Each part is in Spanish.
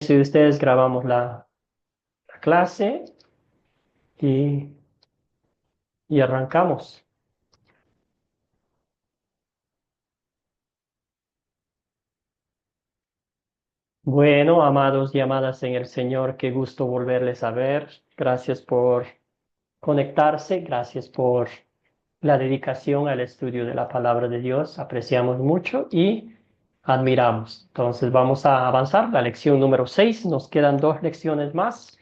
Si ustedes grabamos la clase y, y arrancamos. Bueno, amados y amadas en el Señor, qué gusto volverles a ver. Gracias por conectarse, gracias por la dedicación al estudio de la palabra de Dios. Apreciamos mucho y admiramos. Entonces vamos a avanzar. La lección número 6. Nos quedan 2 lecciones más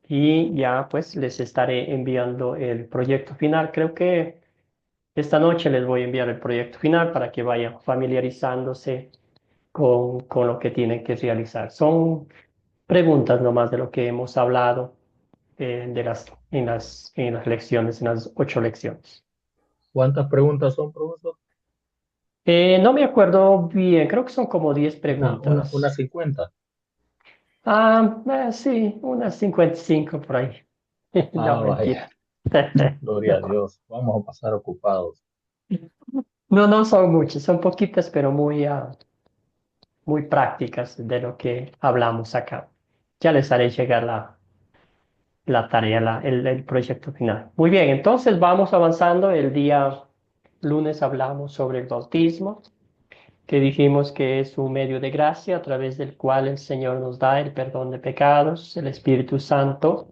y ya pues les estaré enviando el proyecto final. Creo que esta noche les voy a enviar el proyecto final para que vayan familiarizándose con lo que tienen que realizar. Son preguntas nomás de lo que hemos hablado en las lecciones, en las 8 lecciones. ¿Cuántas preguntas son, profesor? No me acuerdo bien, creo que son como 10 Una preguntas. 50. Sí, unas 55 por ahí. No, mentira. Vaya, gloria a Dios. Vamos a pasar ocupados. No, no son muchas, son poquitas, pero muy prácticas de lo que hablamos acá. Ya les haré llegar la tarea, el proyecto final. Muy bien, entonces vamos avanzando. El día lunes hablamos sobre el bautismo, que dijimos que es un medio de gracia a través del cual el Señor nos da el perdón de pecados, el Espíritu Santo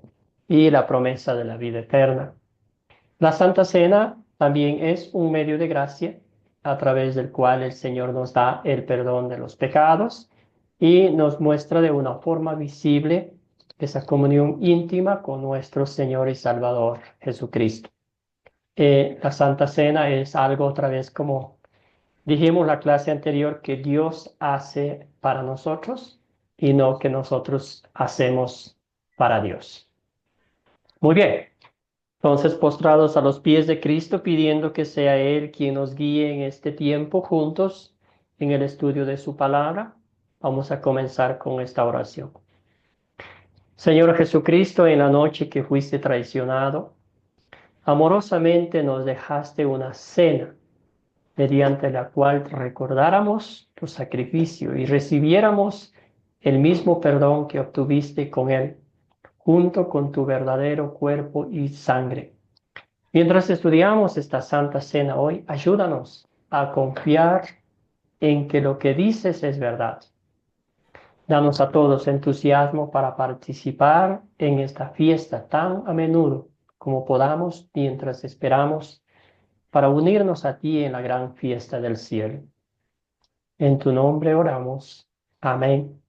y la promesa de la vida eterna. La Santa Cena también es un medio de gracia a través del cual el Señor nos da el perdón de los pecados y nos muestra de una forma visible esa comunión íntima con nuestro Señor y Salvador Jesucristo. La Santa Cena es algo otra vez como dijimos la clase anterior que Dios hace para nosotros y no que nosotros hacemos para Dios. Muy bien. Entonces, postrados a los pies de Cristo, pidiendo que sea Él quien nos guíe en este tiempo juntos en el estudio de su palabra, vamos a comenzar con esta oración. Señor Jesucristo, en la noche que fuiste traicionado, amorosamente nos dejaste una cena mediante la cual recordáramos tu sacrificio y recibiéramos el mismo perdón que obtuviste con Él, junto con tu verdadero cuerpo y sangre. Mientras estudiamos esta Santa Cena hoy, ayúdanos a confiar en que lo que dices es verdad. Danos a todos entusiasmo para participar en esta fiesta tan a menudo como podamos mientras esperamos para unirnos a ti en la gran fiesta del cielo. En tu nombre oramos. Amén.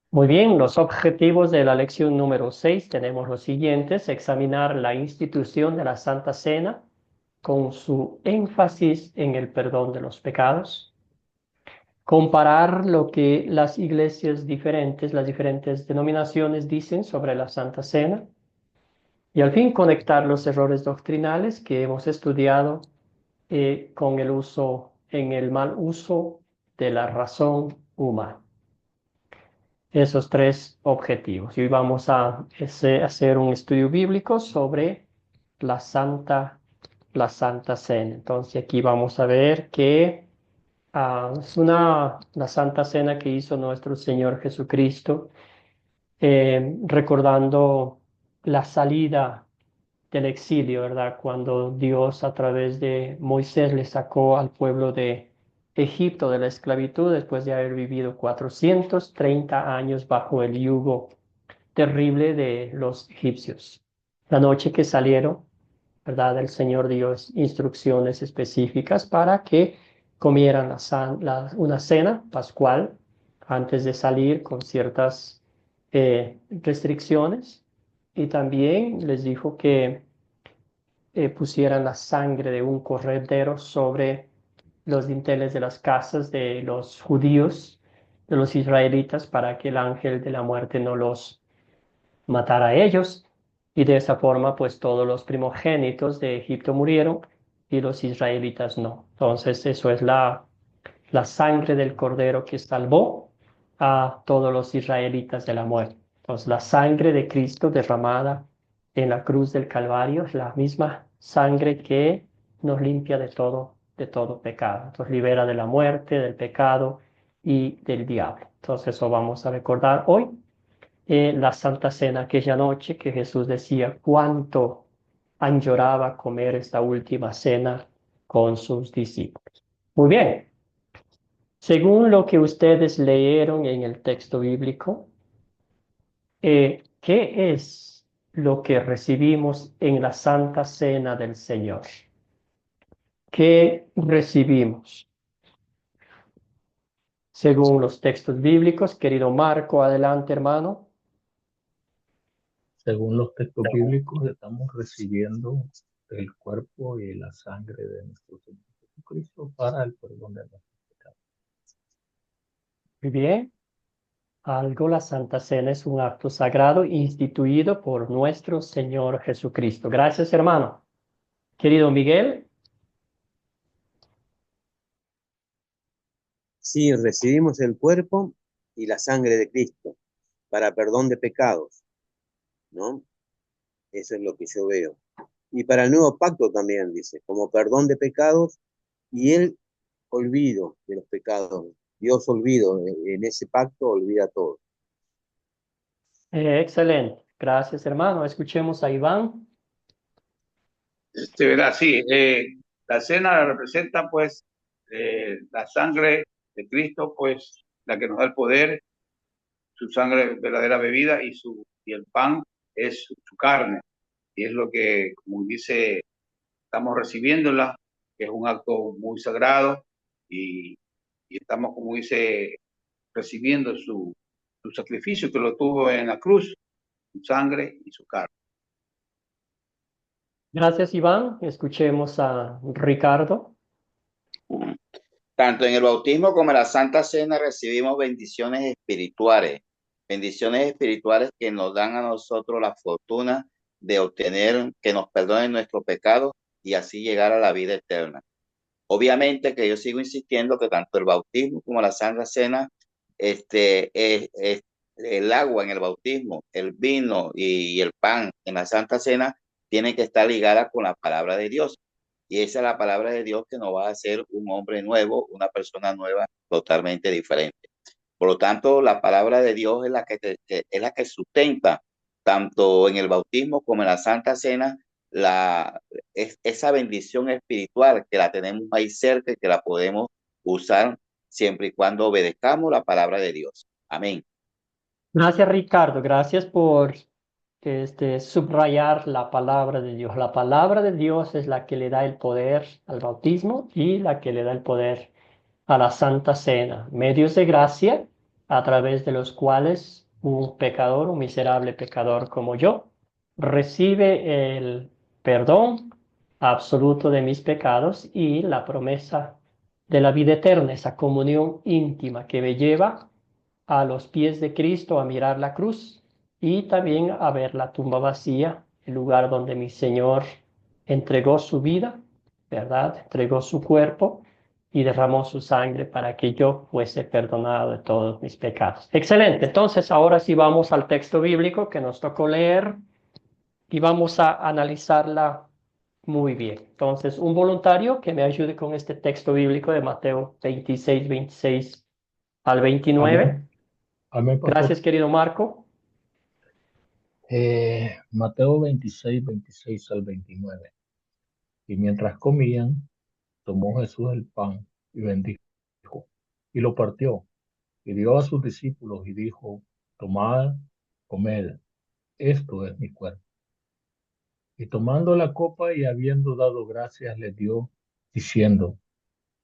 Muy bien, los objetivos de la lección número 6 tenemos los siguientes: examinar la institución de la Santa Cena con su énfasis en el perdón de los pecados, comparar lo que las iglesias diferentes, las diferentes denominaciones dicen sobre la Santa Cena y al fin conectar los errores doctrinales que hemos estudiado con el uso, en el mal uso de la razón humana. Esos 3 objetivos. Y hoy vamos a hacer un estudio bíblico sobre la Santa, la Santa Cena. Entonces aquí vamos a ver que es la Santa Cena que hizo nuestro Señor Jesucristo, recordando la salida del exilio, ¿verdad? Cuando Dios a través de Moisés le sacó al pueblo de Egipto de la esclavitud después de haber vivido 430 años bajo el yugo terrible de los egipcios. La noche que salieron, ¿verdad? El Señor dio instrucciones específicas para que comieran una cena pascual antes de salir con ciertas restricciones y también les dijo que pusieran la sangre de un cordero sobre los dinteles de las casas de los judíos, de los israelitas, para que el ángel de la muerte no los matara a ellos. Y de esa forma, pues todos los primogénitos de Egipto murieron y los israelitas no. Entonces, eso es la sangre del cordero que salvó a todos los israelitas de la muerte. Entonces, la sangre de Cristo derramada en la cruz del Calvario es la misma sangre que nos limpia de todo pecado. Entonces, libera de la muerte, del pecado y del diablo. Entonces eso vamos a recordar hoy. La Santa Cena aquella noche que Jesús decía cuánto añoraba comer esta última cena con sus discípulos. Muy bien, según lo que ustedes leyeron en el texto bíblico, ¿qué es lo que recibimos en la Santa Cena del Señor? ¿Qué recibimos? Según los textos bíblicos, querido Marco, adelante, hermano. Según los textos bíblicos, estamos recibiendo el cuerpo y la sangre de nuestro Señor Jesucristo para el perdón de nuestros pecados. Muy bien. Algo, la Santa Cena es un acto sagrado instituido por nuestro Señor Jesucristo. Gracias, hermano. Querido Miguel, Sí, recibimos el cuerpo y la sangre de Cristo para perdón de pecados, ¿no? Eso es lo que yo veo. Y para el nuevo pacto también, dice, como perdón de pecados y el olvido de los pecados. Dios olvido, en ese pacto olvida todo. excelente. Gracias, hermano. Escuchemos a Iván. Verá, sí, la cena representa pues la sangre de Cristo, pues la que nos da el poder, su sangre verdadera bebida y el pan es su carne. Y es lo que, como dice, estamos recibiéndola, que es un acto muy sagrado y, y estamos, como dice, recibiendo su sacrificio que lo tuvo en la cruz, su sangre y su carne. Gracias, Iván. Escuchemos a Ricardo. Tanto en el bautismo como en la Santa Cena recibimos bendiciones espirituales que nos dan a nosotros la fortuna de obtener que nos perdonen nuestros pecados y así llegar a la vida eterna. Obviamente que yo sigo insistiendo que tanto el bautismo como la Santa Cena, es el agua en el bautismo, el vino y el pan en la Santa Cena tienen que estar ligadas con la palabra de Dios. Y esa es la palabra de Dios que nos va a hacer un hombre nuevo, una persona nueva, totalmente diferente. Por lo tanto, la palabra de Dios es es la que sustenta tanto en el bautismo como en la Santa Cena esa bendición espiritual que la tenemos ahí cerca y que la podemos usar siempre y cuando obedezcamos la palabra de Dios. Amén. Gracias, Ricardo. Gracias por subrayar la palabra de Dios. La palabra de Dios es la que le da el poder al bautismo y la que le da el poder a la Santa Cena. Medios de gracia a través de los cuales un pecador, un miserable pecador como yo, recibe el perdón absoluto de mis pecados y la promesa de la vida eterna, esa comunión íntima que me lleva a los pies de Cristo a mirar la cruz y también a ver la tumba vacía, el lugar donde mi Señor entregó su vida, ¿verdad? Entregó su cuerpo y derramó su sangre para que yo fuese perdonado de todos mis pecados. Excelente. Entonces, ahora sí vamos al texto bíblico que nos tocó leer y vamos a analizarla muy bien. Entonces, un voluntario que me ayude con este texto bíblico de Mateo 26, 26 al 29. Amén. Amén, pastor. Gracias, querido Marco. Mateo 26, 26 al 29. Y mientras comían, tomó Jesús el pan y bendijo, y lo partió, y dio a sus discípulos y dijo, tomad, comed, esto es mi cuerpo. Y tomando la copa y habiendo dado gracias, les dio, diciendo,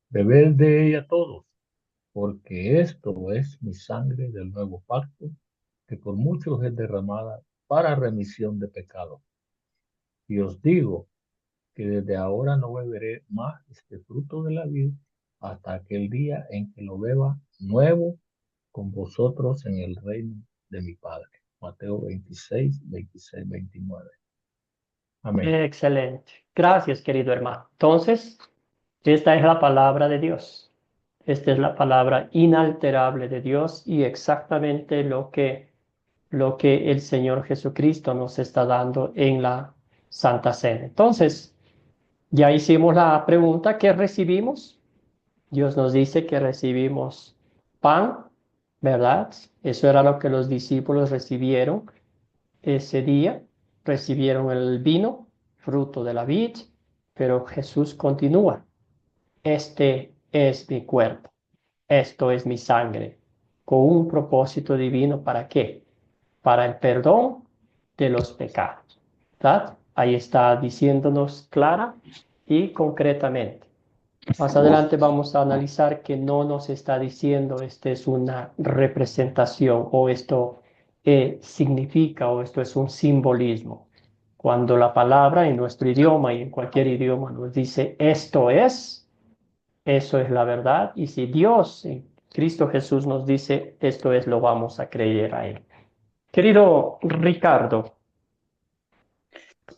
bebed de ella todos, porque esto es mi sangre del nuevo pacto, que por muchos es derramada para remisión de pecados. Y os digo que desde ahora no beberé más este fruto de la vid hasta aquel día en que lo beba nuevo con vosotros en el reino de mi Padre. Mateo 26, 26, 29. Amén. Excelente. Gracias, querido hermano. Entonces, esta es la palabra de Dios. Esta es la palabra inalterable de Dios y exactamente lo que el Señor Jesucristo nos está dando en la Santa Cena. Entonces, ya hicimos la pregunta, ¿qué recibimos? Dios nos dice que recibimos pan ¿verdad? Eso era lo que los discípulos recibieron ese día. Recibieron el vino, fruto de la vid, pero Jesús continúa. Este es mi cuerpo, esto es mi sangre, con un propósito divino. ¿Para qué? Para el perdón de los pecados, ¿verdad? Ahí está diciéndonos clara y concretamente. Más adelante vamos a analizar que no nos está diciendo esta es una representación o esto significa o esto es un simbolismo. Cuando la palabra en nuestro idioma y en cualquier idioma nos dice esto es, eso es la verdad. Y si Dios en Cristo Jesús nos dice esto es, lo vamos a creer a Él. Querido Ricardo,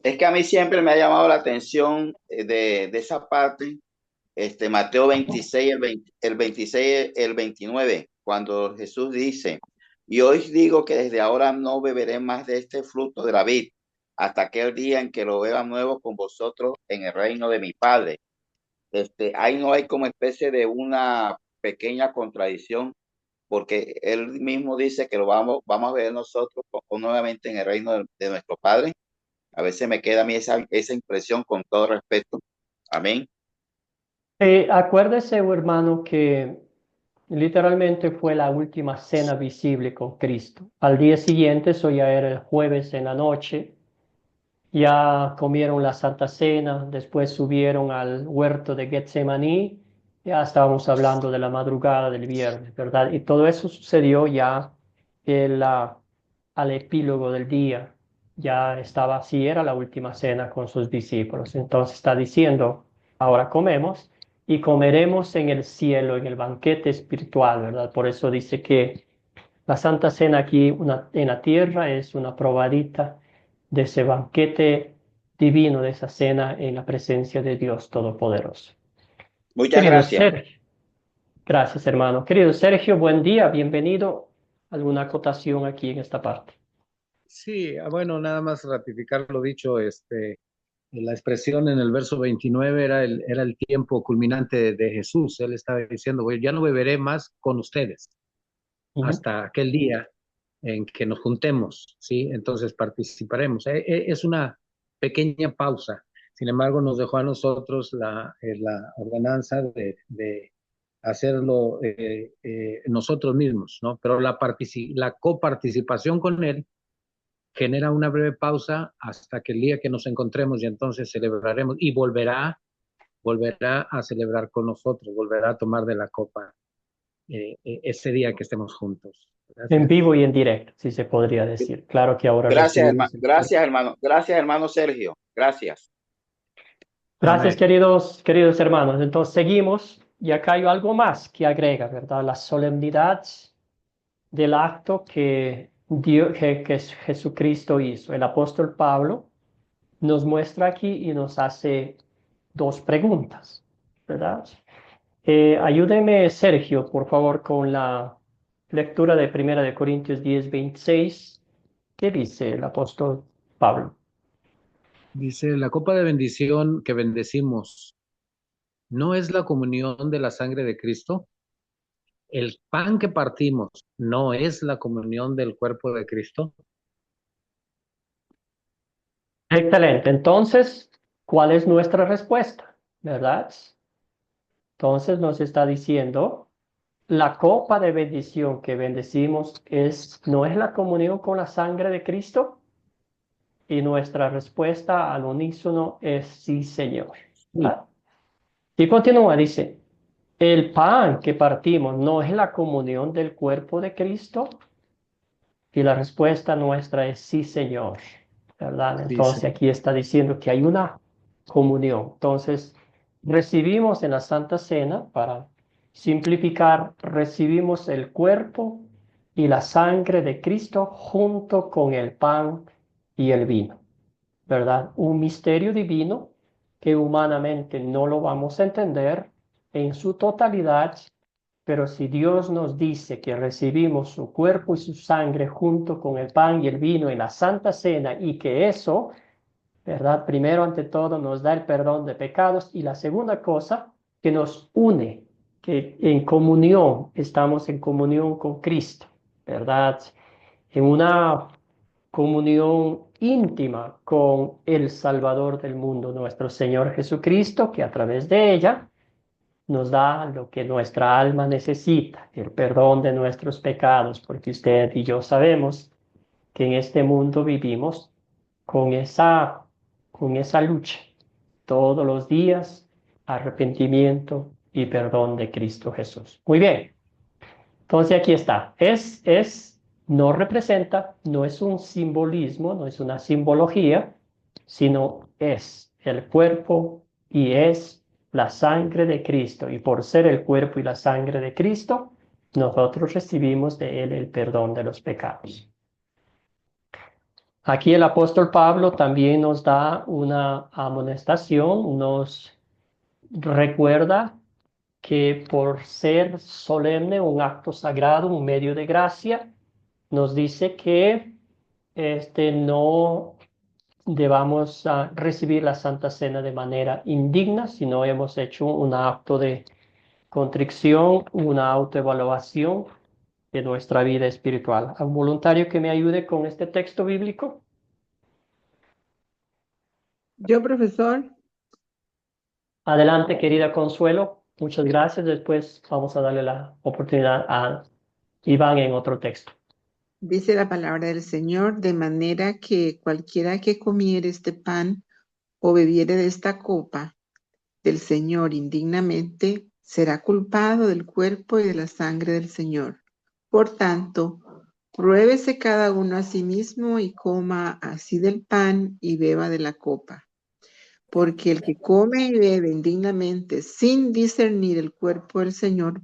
Es que a mí siempre me ha llamado la atención de esa parte, Mateo 26, el 26, el 29, cuando Jesús dice, y hoy digo que desde ahora no beberé más de este fruto de la vid, hasta aquel día en que lo beba nuevo con vosotros en el reino de mi Padre. Ahí no hay como especie de una pequeña contradicción, porque él mismo dice que lo vamos a ver nosotros nuevamente en el reino de nuestro Padre. A veces me queda a mí esa impresión con todo respeto. Amén. acuérdese, hermano, que literalmente fue la última cena visible con Cristo. Al día siguiente, eso ya era el jueves en la noche, ya comieron la Santa Cena, después subieron al huerto de Getsemaní, ya estábamos hablando de la madrugada del viernes, ¿verdad? Y todo eso sucedió ya al epílogo del día, ya estaba así, era la última cena con sus discípulos. Entonces está diciendo, ahora comemos y comeremos en el cielo, en el banquete espiritual, ¿verdad? Por eso dice que la Santa Cena aquí en la tierra es una probadita de ese banquete divino, de esa cena en la presencia de Dios Todopoderoso. Muchas Querido gracias. Sergio, gracias hermano. Querido Sergio, buen día, bienvenido. ¿Alguna acotación aquí en esta parte? Sí, bueno, nada más ratificar lo dicho, la expresión en el verso 29 era el tiempo culminante de Jesús. Él estaba diciendo, "Güey, ya no beberé más con ustedes Ujú. hasta aquel día en que nos juntemos, ¿sí? Entonces participaremos. Es una pequeña pausa. Sin embargo, nos dejó a nosotros la ordenanza de hacerlo nosotros mismos, ¿no? Pero la coparticipación con Él genera una breve pausa hasta que el día que nos encontremos y entonces celebraremos y volverá a celebrar con nosotros, volverá a tomar de la copa ese día que estemos juntos. En Gracias. vivo y en directo, si se podría decir. Claro que ahora Gracias, hermano. recibimos el cuerpo. Gracias, hermano. Gracias, hermano Sergio. Gracias. Gracias, Amén. queridos hermanos. Entonces seguimos y acá hay algo más que agrega, ¿verdad? La solemnidad del acto que Jesucristo hizo. El apóstol Pablo nos muestra aquí y nos hace dos preguntas, ¿verdad? Ayúdeme, Sergio, por favor, con la lectura de 1 Corintios 10:26. ¿Qué dice el apóstol Pablo? Dice, la copa de bendición que bendecimos, ¿no es la comunión de la sangre de Cristo? El pan que partimos, ¿no es la comunión del cuerpo de Cristo? Excelente. Entonces, ¿cuál es nuestra respuesta? ¿Verdad? Entonces nos está diciendo, la copa de bendición que bendecimos ¿no es la comunión con la sangre de Cristo? Y nuestra respuesta al unísono es sí, Señor. Sí, ¿Verdad? Y continúa, dice, el pan que partimos no es la comunión del cuerpo de Cristo. Y la respuesta nuestra es sí, Señor. ¿Verdad? dice. Entonces aquí está diciendo que hay una comunión. Entonces, recibimos en la Santa Cena, para simplificar, recibimos el cuerpo y la sangre de Cristo junto con el pan y el vino. ¿Verdad? Un misterio divino que humanamente no lo vamos a entender en su totalidad, pero si Dios nos dice que recibimos su cuerpo y su sangre junto con el pan y el vino en la Santa Cena y que eso, ¿verdad? Primero, ante todo, nos da el perdón de pecados y la segunda cosa, que nos une que en comunión, estamos en comunión con Cristo, ¿verdad? En una comunión íntima con el Salvador del mundo, nuestro Señor Jesucristo, que a través de ella nos da lo que nuestra alma necesita, el perdón de nuestros pecados, porque usted y yo sabemos que en este mundo vivimos con con esa lucha todos los días, arrepentimiento y perdón de Cristo Jesús. Muy bien, entonces aquí está. No representa, no es un simbolismo, no es una simbología, sino es el cuerpo y es la sangre de Cristo. Y por ser el cuerpo y la sangre de Cristo, nosotros recibimos de Él el perdón de los pecados. Aquí el apóstol Pablo también nos da una amonestación, nos recuerda que por ser solemne, un acto sagrado, un medio de gracia, nos dice que no debamos recibir la Santa Cena de manera indigna, sino hemos hecho un acto de contrición, una autoevaluación de nuestra vida espiritual. ¿A un voluntario que me ayude con este texto bíblico? Yo, profesor, Adelante, querida Consuelo. Muchas gracias. Después vamos a darle la oportunidad a Iván en otro texto. dice la palabra del Señor, de manera que cualquiera que comiere este pan o bebiere de esta copa del Señor indignamente, será culpado del cuerpo y de la sangre del Señor. Por tanto, pruébese cada uno a sí mismo y coma así del pan y beba de la copa. Porque el que come y bebe indignamente sin discernir el cuerpo del Señor,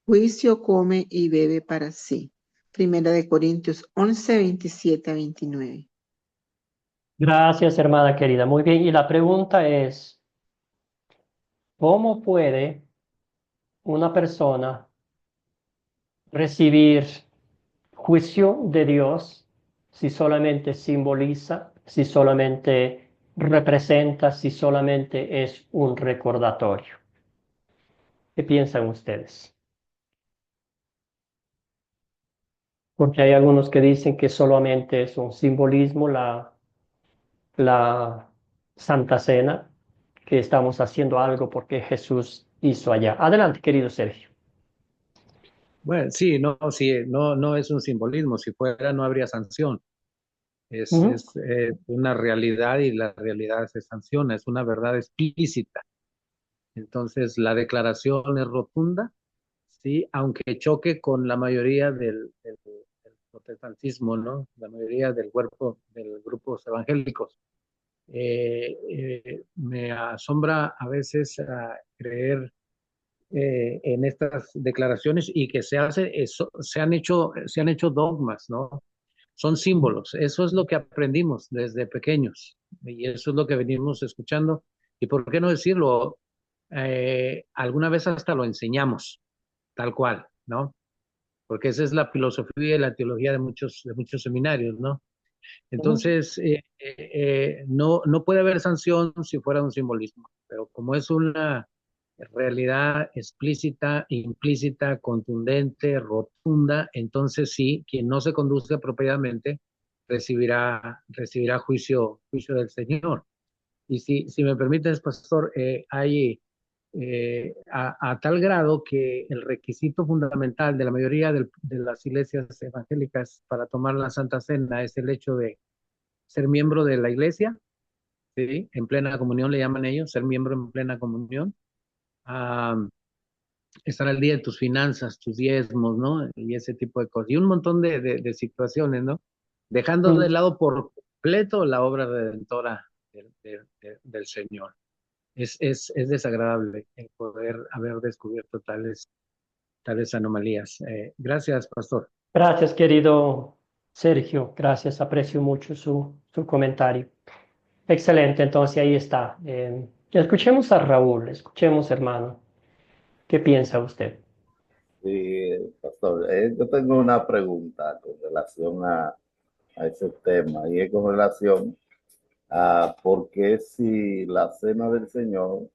juicio come y bebe para sí. Primera de Corintios 11, 27 a 29. Gracias, hermana querida. Muy bien. Y la pregunta es, ¿cómo puede una persona recibir juicio de Dios si solamente simboliza, si solamente representa, si solamente es un recordatorio? ¿Qué piensan ustedes? Porque hay algunos que dicen que solamente es un simbolismo la Santa Cena, que estamos haciendo algo porque Jesús hizo allá. Adelante, querido Sergio. Bueno, sí, no es un simbolismo. Si fuera, no habría sanción. Ujú. Es una realidad y la realidad se sanciona, es una verdad explícita. Entonces, la declaración es rotunda, sí, aunque choque con la mayoría del protestantismo, ¿no? La mayoría del cuerpo, de grupos evangélicos. Me asombra a veces creer en estas declaraciones y que se han hecho dogmas, ¿no? Son símbolos. Eso es lo que aprendimos desde pequeños y eso es lo que venimos escuchando. Y por qué no decirlo, alguna vez hasta lo enseñamos, tal cual, ¿no? Porque esa es la filosofía y la teología de muchos seminarios, ¿no? Ujú. Entonces, no puede haber sanción si fuera un simbolismo, pero como es una realidad explícita, implícita, contundente, rotunda, entonces sí, quien no se conduzca apropiadamente recibirá juicio del Señor. Y si me permites, pastor, hay a tal grado que el requisito fundamental de la mayoría de las iglesias evangélicas para tomar la Santa Cena es el hecho de ser miembro de la iglesia, ¿sí? En plena comunión le llaman ellos, ser miembro en plena comunión. Ah, estar al día de tus finanzas, tus diezmos, ¿no? Y ese tipo de cosas. Y un montón de situaciones, ¿no? Dejando de Mm. lado por completo la obra redentora del Señor. Es desagradable el poder haber descubierto tales anomalías. Gracias, pastor. Gracias, querido Sergio. Gracias, aprecio mucho su comentario. Excelente, entonces ahí está. Escuchemos a Raúl, escuchemos, hermano. ¿Qué piensa usted? Sí, pastor, yo tengo una pregunta con relación a ese tema y es con relación a por qué si la cena del Señor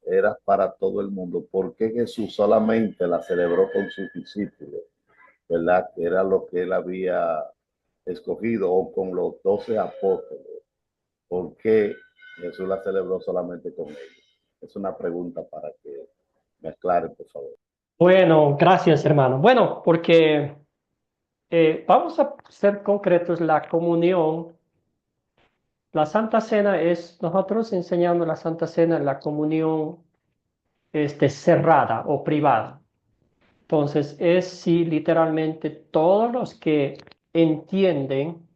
era para todo el mundo. ¿Por qué Jesús solamente la celebró con sus discípulos? ¿Verdad? Que era lo que él había escogido, o con los 12 apóstoles. ¿Por qué Jesús la celebró solamente con ellos? Es una pregunta para que me aclaren, por favor. Bueno, gracias, hermano. Bueno, porque vamos a ser concretos, la comunión, la Santa Cena es, nosotros enseñando la Santa Cena, la comunión cerrada o privada. Entonces, es si literalmente todos los que entienden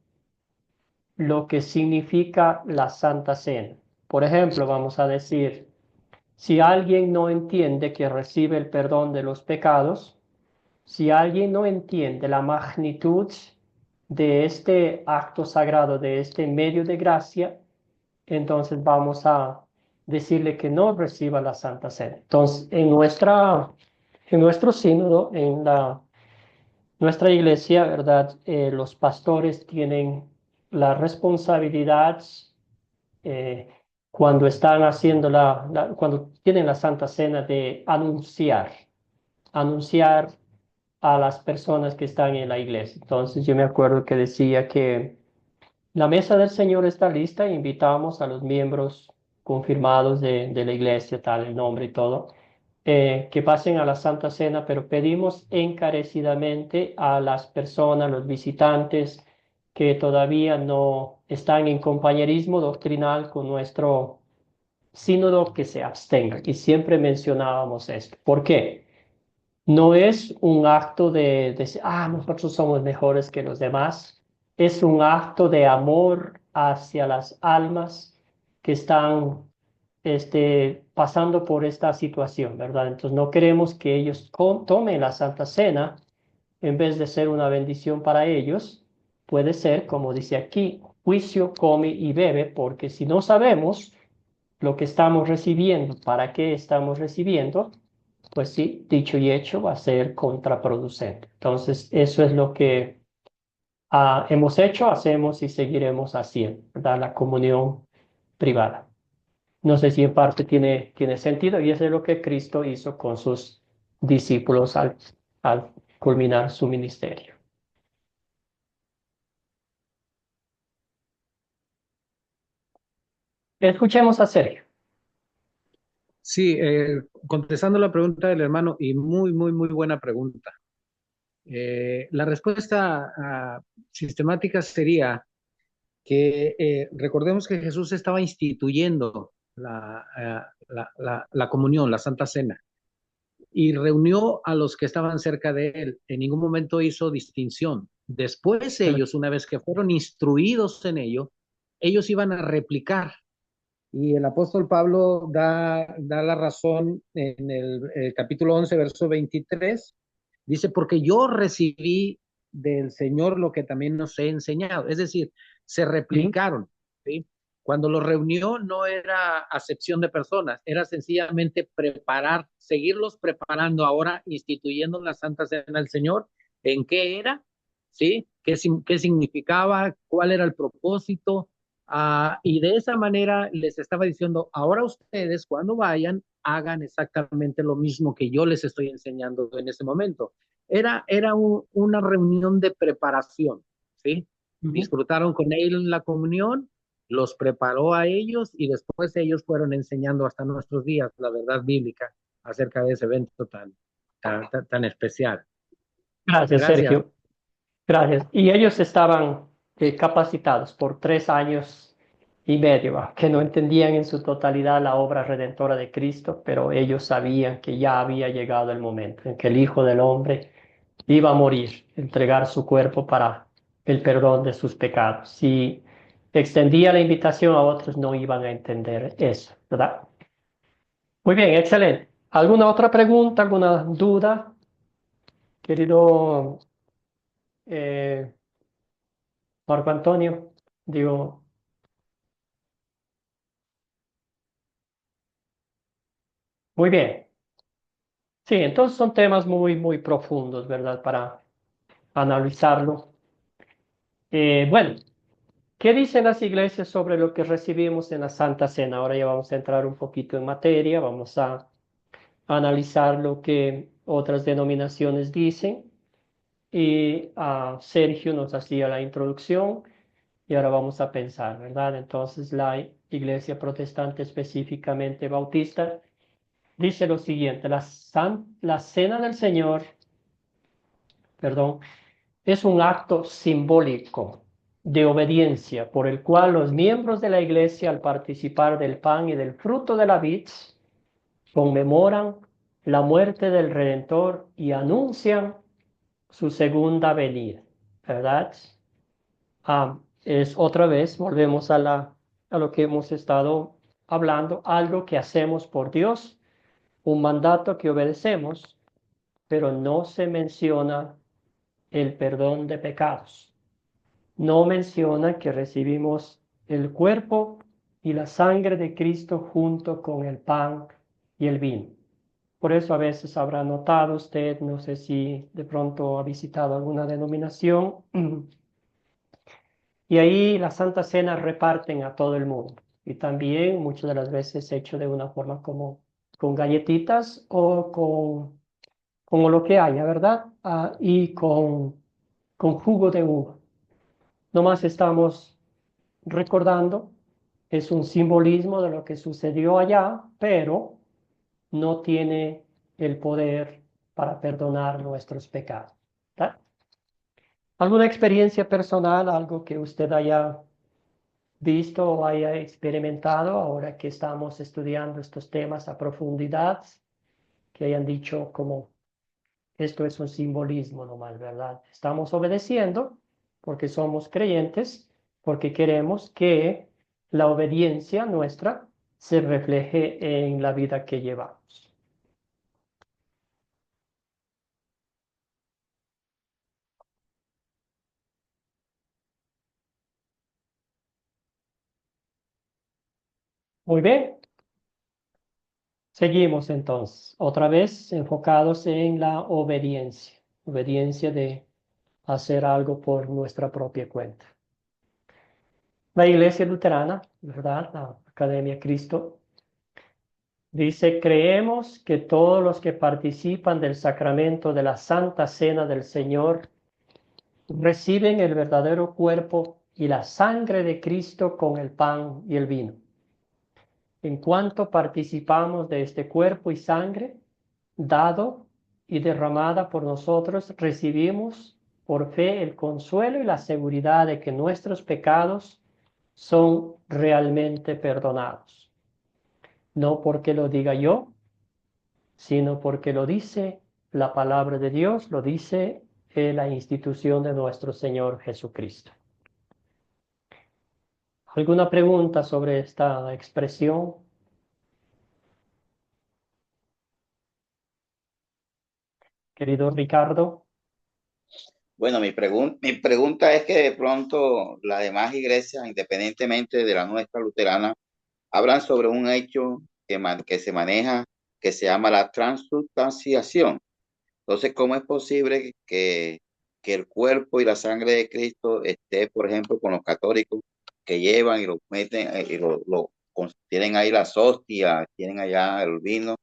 lo que significa la Santa Cena. Por ejemplo, vamos a decir, si alguien no entiende que recibe el perdón de los pecados, si alguien no entiende la magnitud de este acto sagrado, de este medio de gracia, entonces vamos a decirle que no reciba la Santa Cena. Entonces, en nuestro sínodo, nuestra iglesia, ¿verdad? Los pastores tienen la responsabilidad eh, cuando están haciendo cuando tienen la Santa Cena de anunciar a las personas que están en la iglesia. Entonces yo me acuerdo que decía que la mesa del Señor está lista e invitamos a los miembros confirmados de la iglesia, tal el nombre y todo, que pasen a la Santa Cena, pero pedimos encarecidamente a las personas, los visitantes que todavía no están en compañerismo doctrinal con nuestro sínodo, que se abstengan. Y siempre mencionábamos esto. ¿Por qué? No es un acto de decir, nosotros somos mejores que los demás. Es un acto de amor hacia las almas que están pasando por esta situación, ¿verdad? Entonces no queremos que ellos tomen la Santa Cena en vez de ser una bendición para ellos. Puede ser, como dice aquí, juicio, come y bebe, porque si no sabemos lo que estamos recibiendo, para qué estamos recibiendo, pues sí, dicho y hecho va a ser contraproducente. Entonces, eso es lo que hemos hecho, hacemos y seguiremos haciendo, ¿verdad? La comunión privada. No sé si en parte tiene sentido, y eso es lo que Cristo hizo con sus discípulos al culminar su ministerio. Escuchemos a Sergio. Sí, contestando la pregunta del hermano, y muy, muy, muy buena pregunta. La respuesta sistemática sería que recordemos que Jesús estaba instituyendo la comunión, la Santa Cena, y reunió a los que estaban cerca de él. En ningún momento hizo distinción. Después ellos, una vez que fueron instruidos en ello, ellos iban a replicar. Y el apóstol Pablo da la razón en el capítulo 11, verso 23. Dice, porque yo recibí del Señor lo que también nos he enseñado. Es decir, se replicaron. ¿Sí? Cuando lo reunió no era acepción de personas, era sencillamente preparar, seguirlos preparando ahora, instituyendo la Santa Cena del Señor. ¿En qué era? ¿Sí? ¿Qué significaba? ¿Cuál era el propósito? Y de esa manera les estaba diciendo, ahora ustedes cuando vayan, hagan exactamente lo mismo que yo les estoy enseñando en ese momento. Era una reunión de preparación, ¿sí? Disfrutaron con él la comunión, los preparó a ellos y después ellos fueron enseñando hasta nuestros días la verdad bíblica acerca de ese evento tan especial. Gracias, Sergio. Gracias. Y ellos estaban capacitados por 3 años y medio, que no entendían en su totalidad la obra redentora de Cristo, pero ellos sabían que ya había llegado el momento en que el Hijo del Hombre iba a morir, entregar su cuerpo para el perdón de sus pecados. Si extendía la invitación a otros, no iban a entender eso, ¿verdad? Muy bien, excelente. ¿Alguna otra pregunta, alguna duda, querido eh, Marco Antonio? Digo, muy bien. Sí, entonces son temas muy, muy profundos, ¿verdad? Para analizarlo. Bueno. ¿Qué dicen las iglesias sobre lo que recibimos en la Santa Cena? Ahora ya vamos a entrar un poquito en materia, vamos a analizar lo que otras denominaciones dicen. Y Sergio nos hacía la introducción y ahora vamos a pensar, ¿verdad? Entonces la iglesia protestante, específicamente bautista, dice lo siguiente: la cena del Señor, perdón, es un acto simbólico de obediencia por el cual los miembros de la iglesia, al participar del pan y del fruto de la vid, conmemoran la muerte del Redentor y anuncian su segunda venida, ¿verdad? Es otra vez, volvemos a lo que hemos estado hablando, algo que hacemos por Dios, un mandato que obedecemos, pero no se menciona el perdón de pecados. No menciona que recibimos el cuerpo y la sangre de Cristo junto con el pan y el vino. Por eso a veces habrá notado usted, no sé si de pronto ha visitado alguna denominación, y ahí la Santa Cena reparten a todo el mundo. Y también muchas de las veces hecho de una forma como con galletitas o con lo que haya, ¿verdad? Y con jugo de uva. Nomás estamos recordando, es un simbolismo de lo que sucedió allá, pero no tiene el poder para perdonar nuestros pecados, ¿verdad? ¿Alguna experiencia personal, algo que usted haya visto o haya experimentado ahora que estamos estudiando estos temas a profundidad, que hayan dicho como esto es un simbolismo nomás, ¿verdad? Estamos obedeciendo porque somos creyentes, porque queremos que la obediencia nuestra se refleje en la vida que llevamos. Muy bien. Seguimos entonces, otra vez enfocados en la obediencia de hacer algo por nuestra propia cuenta. La Iglesia Luterana, ¿verdad? La Academia Cristo, dice: creemos que todos los que participan del sacramento de la Santa Cena del Señor reciben el verdadero cuerpo y la sangre de Cristo con el pan y el vino. En cuanto participamos de este cuerpo y sangre, dado y derramada por nosotros, recibimos por fe el consuelo y la seguridad de que nuestros pecados son realmente perdonados. No porque lo diga yo, sino porque lo dice la palabra de Dios, lo dice la institución de nuestro Señor Jesucristo. ¿Alguna pregunta sobre esta expresión? Querido Ricardo. Bueno, mi pregunta es que de pronto las demás iglesias, independientemente de la nuestra luterana, hablan sobre un hecho que se maneja, que se llama la transubstanciación. Entonces, ¿cómo es posible que el cuerpo y la sangre de Cristo esté, por ejemplo, con los católicos que llevan y lo meten y tienen ahí las hostias, tienen allá el vino,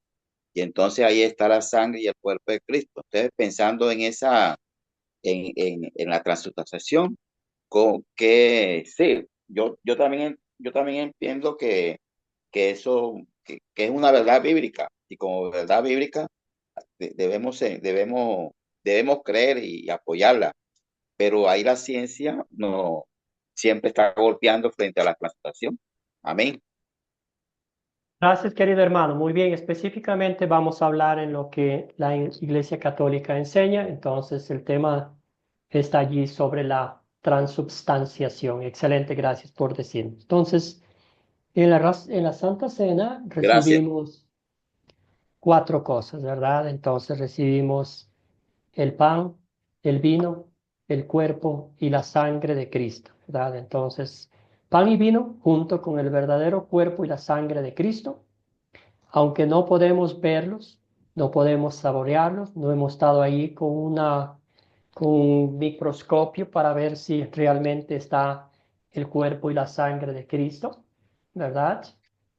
y entonces ahí está la sangre y el cuerpo de Cristo? Entonces, pensando en en la transubstanciación, que sí, yo también entiendo que eso que es una verdad bíblica, y como verdad bíblica debemos creer y apoyarla, pero ahí la ciencia no siempre está golpeando frente a la translación. Amén. Gracias, querido hermano. Muy bien, específicamente vamos a hablar en lo que la Iglesia Católica enseña. Entonces, el tema está allí sobre la transubstanciación. Excelente, gracias por decirlo. Entonces, en la Santa Cena Gracias. recibimos cuatro cosas, ¿verdad? Entonces recibimos el pan, el vino, el cuerpo y la sangre de Cristo, ¿verdad? Entonces, pan y vino junto con el verdadero cuerpo y la sangre de Cristo. Aunque no podemos verlos, no podemos saborearlos, no hemos estado ahí con un microscopio para ver si realmente está el cuerpo y la sangre de Cristo, ¿verdad?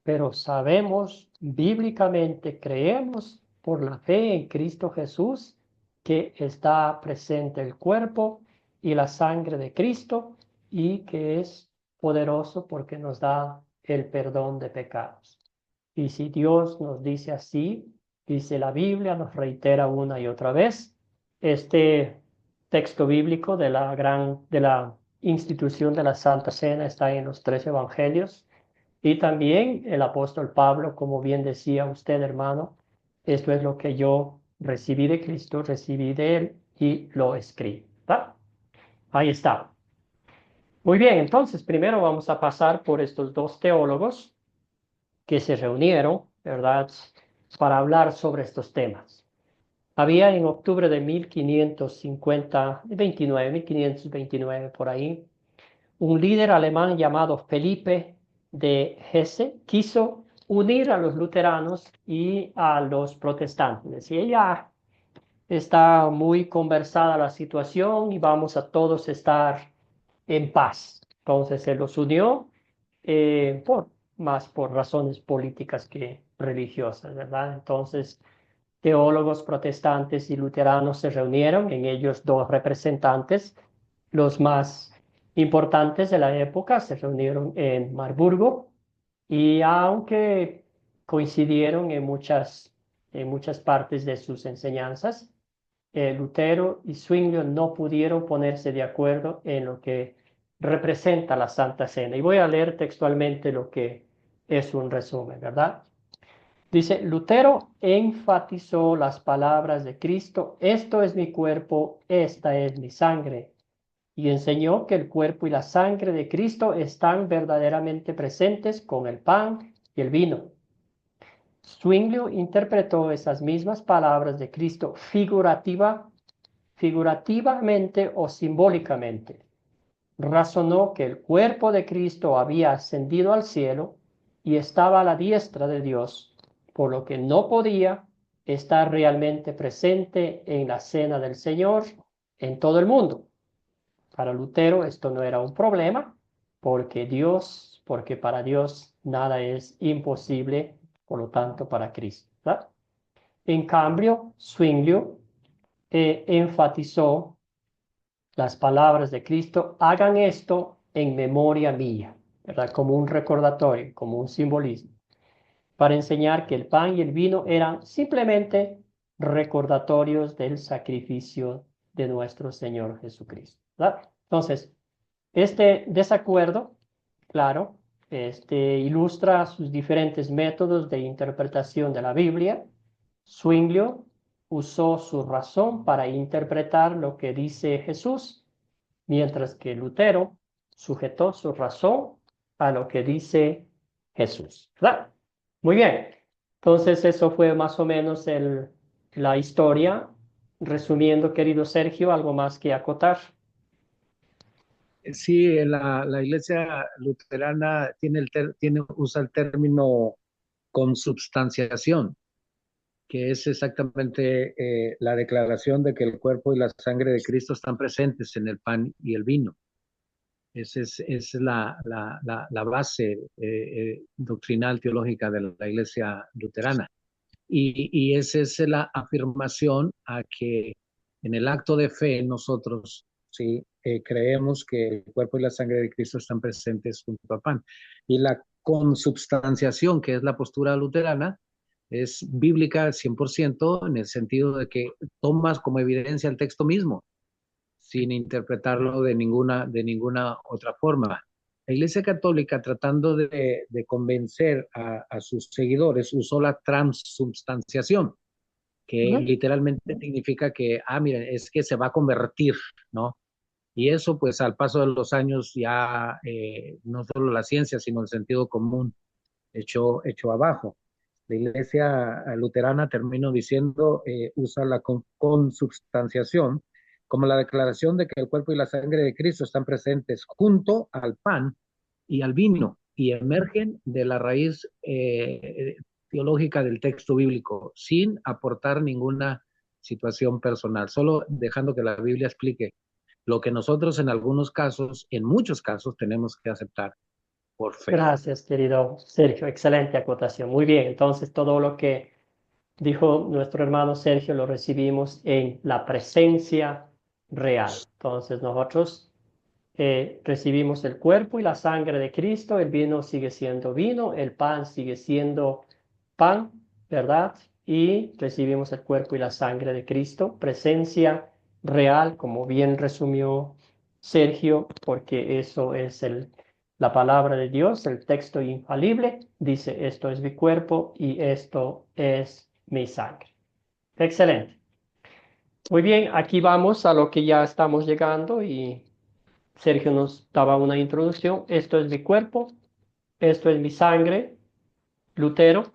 Pero sabemos bíblicamente, creemos por la fe en Cristo Jesús, que está presente el cuerpo y la sangre de Cristo y que es poderoso porque nos da el perdón de pecados. Y si Dios nos dice así, dice la Biblia, nos reitera una y otra vez, este texto bíblico de la institución de la Santa Cena está en los 3 evangelios y también el apóstol Pablo, como bien decía usted, hermano, esto es lo que yo recibí de Cristo, recibí de él y lo escribí. ¿Va? Ahí está. Muy bien, entonces primero vamos a pasar por estos dos teólogos que se reunieron, ¿verdad?, para hablar sobre estos temas. Había en octubre de 1529, por ahí, un líder alemán llamado Felipe de Hesse quiso unir a los luteranos y a los protestantes. Decía, ya está muy conversada la situación y vamos a todos estar en paz. Entonces se los unió más por razones políticas que religiosas, ¿verdad? Entonces teólogos protestantes y luteranos se reunieron, en ellos dos representantes, los más importantes de la época, se reunieron en Marburgo y aunque coincidieron en muchas partes de sus enseñanzas, Lutero y Zwinglio no pudieron ponerse de acuerdo en lo que representa la Santa Cena. Y voy a leer textualmente lo que es un resumen, ¿verdad? Dice, Lutero enfatizó las palabras de Cristo, esto es mi cuerpo, esta es mi sangre, y enseñó que el cuerpo y la sangre de Cristo están verdaderamente presentes con el pan y el vino. Zwinglio interpretó esas mismas palabras de Cristo figurativamente o simbólicamente. Razonó que el cuerpo de Cristo había ascendido al cielo y estaba a la diestra de Dios, por lo que no podía estar realmente presente en la cena del Señor en todo el mundo. Para Lutero esto no era un problema, porque para Dios nada es imposible, por lo tanto para Cristo, ¿verdad? En cambio, Zwinglio enfatizó las palabras de Cristo, hagan esto en memoria mía, ¿verdad? Como un recordatorio, como un simbolismo, para enseñar que el pan y el vino eran simplemente recordatorios del sacrificio de nuestro Señor Jesucristo, ¿verdad? Entonces, este desacuerdo, claro, ilustra sus diferentes métodos de interpretación de la Biblia. Zwinglio usó su razón para interpretar lo que dice Jesús, mientras que Lutero sujetó su razón a lo que dice Jesús, ¿verdad? Muy bien. Entonces, eso fue más o menos la historia. Resumiendo, querido Sergio, ¿algo más que acotar? Sí, la iglesia luterana usa el término consubstanciación, que es exactamente la declaración de que el cuerpo y la sangre de Cristo están presentes en el pan y el vino. Esa es la base doctrinal teológica de la iglesia luterana. Y esa es la afirmación a que en el acto de fe nosotros sí creemos que el cuerpo y la sangre de Cristo están presentes junto al pan. Y la consubstanciación, que es la postura luterana, es bíblica al 100% en el sentido de que tomas como evidencia el texto mismo, sin interpretarlo de ninguna otra forma. La Iglesia Católica, tratando de convencer a sus seguidores, usó la transubstanciación, que literalmente significa que, miren, es que se va a convertir, ¿no? Y eso, pues, al paso de los años ya no solo la ciencia, sino el sentido común hecho abajo. La Iglesia luterana, termino diciendo, usa la consubstanciación como la declaración de que el cuerpo y la sangre de Cristo están presentes junto al pan y al vino y emergen de la raíz teológica del texto bíblico sin aportar ninguna situación personal, solo dejando que la Biblia explique lo que nosotros en algunos casos, en muchos casos, tenemos que aceptar por fe. Gracias, querido Sergio. Excelente acotación. Muy bien, entonces todo lo que dijo nuestro hermano Sergio lo recibimos en la presencia real. Entonces nosotros recibimos el cuerpo y la sangre de Cristo, el vino sigue siendo vino, el pan sigue siendo pan, ¿verdad? Y recibimos el cuerpo y la sangre de Cristo, presencia real, como bien resumió Sergio, porque eso es la palabra de Dios, el texto infalible, dice, esto es mi cuerpo y esto es mi sangre. Excelente. Muy bien, aquí vamos a lo que ya estamos llegando y Sergio nos daba una introducción. Esto es mi cuerpo, esto es mi sangre. Lutero,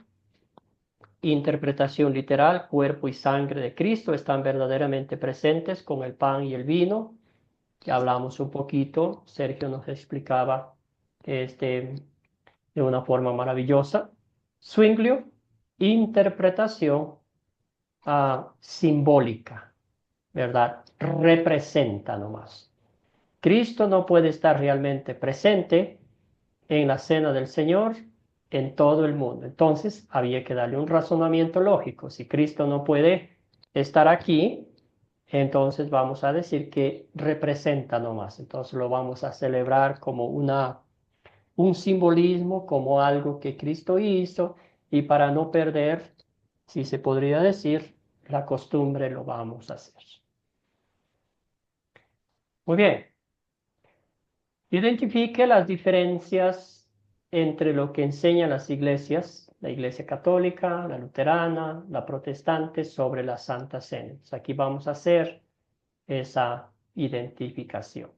interpretación literal, cuerpo y sangre de Cristo están verdaderamente presentes con el pan y el vino. Ya hablamos un poquito, Sergio nos explicaba de una forma maravillosa. Zwinglio, interpretación simbólica, ¿verdad? Representa nomás. Cristo no puede estar realmente presente en la cena del Señor en todo el mundo. Entonces, había que darle un razonamiento lógico. Si Cristo no puede estar aquí, entonces vamos a decir que representa nomás. Entonces lo vamos a celebrar como un simbolismo, como algo que Cristo hizo, y para no perder, si se podría decir, la costumbre lo vamos a hacer. Muy bien. Identifique las diferencias entre lo que enseñan las iglesias, la iglesia católica, la luterana, la protestante, sobre la Santa Cena. Aquí vamos a hacer esa identificación.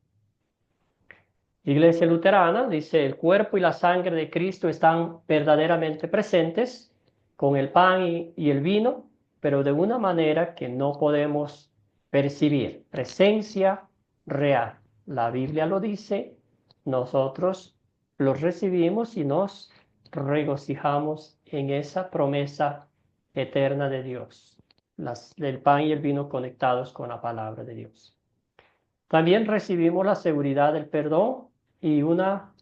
Iglesia luterana dice, el cuerpo y la sangre de Cristo están verdaderamente presentes con el pan y el vino, pero de una manera que no podemos percibir. Presencia real. La Biblia lo dice, nosotros los recibimos y nos regocijamos en esa promesa eterna de Dios. El pan y el vino conectados con la palabra de Dios. También recibimos la seguridad del perdón y una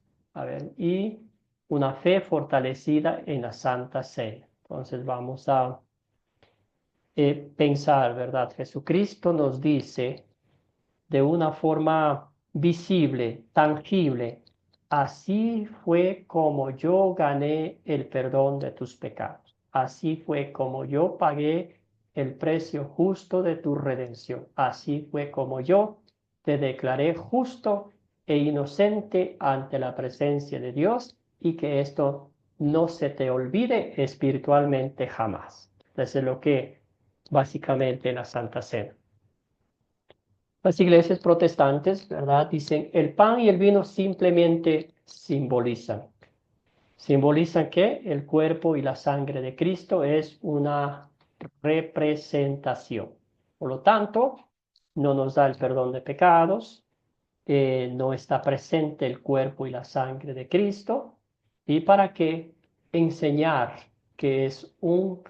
fe fortalecida en la Santa Cena. Entonces vamos a pensar, ¿verdad? Jesucristo nos dice de una forma visible, tangible, así fue como yo gané el perdón de tus pecados. Así fue como yo pagué el precio justo de tu redención. Así fue como yo te declaré justo e inocente ante la presencia de Dios, y que esto no se te olvide espiritualmente jamás. Eso es lo que básicamente en la Santa Cena. Las iglesias protestantes, ¿verdad? Dicen, el pan y el vino simplemente simbolizan. ¿Simbolizan qué? El cuerpo y la sangre de Cristo es una representación. Por lo tanto, no nos da el perdón de pecados, no está presente el cuerpo y la sangre de Cristo. ¿Y para qué? Enseñar que es un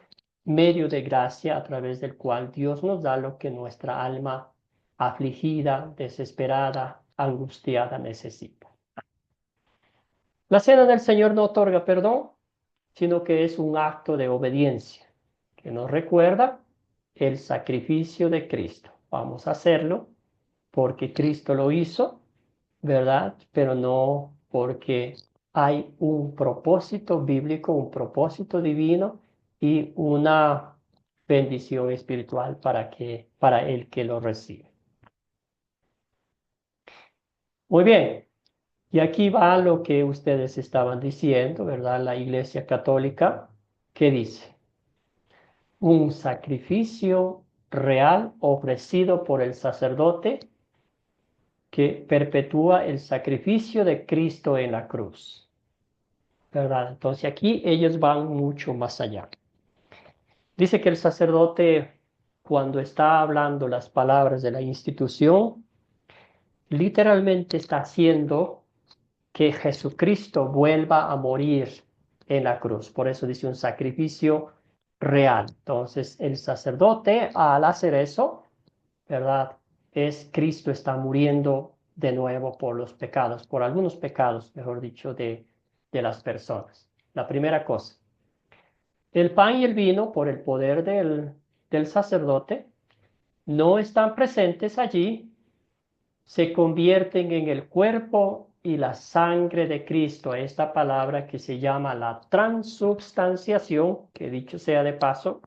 medio de gracia a través del cual Dios nos da lo que nuestra alma afligida, desesperada, angustiada necesita. La cena del Señor no otorga perdón, sino que es un acto de obediencia que nos recuerda el sacrificio de Cristo. Vamos a hacerlo porque Cristo lo hizo, ¿verdad? Pero no porque hay un propósito bíblico, un propósito divino y una bendición espiritual para el que lo recibe. Muy bien, y aquí va lo que ustedes estaban diciendo, ¿verdad? La Iglesia Católica, ¿qué dice? Un sacrificio real ofrecido por el sacerdote que perpetúa el sacrificio de Cristo en la cruz, ¿verdad? Entonces aquí ellos van mucho más allá. Dice que el sacerdote, cuando está hablando las palabras de la institución, literalmente está haciendo que Jesucristo vuelva a morir en la cruz. Por eso dice un sacrificio real. Entonces el sacerdote, al hacer eso, ¿verdad? es Cristo está muriendo de nuevo por los pecados, por algunos pecados, mejor dicho, de las personas. La primera cosa. El pan y el vino, por el poder del sacerdote, no están presentes allí, se convierten en el cuerpo y la sangre de Cristo. Esta palabra que se llama la transubstanciación, que dicho sea de paso,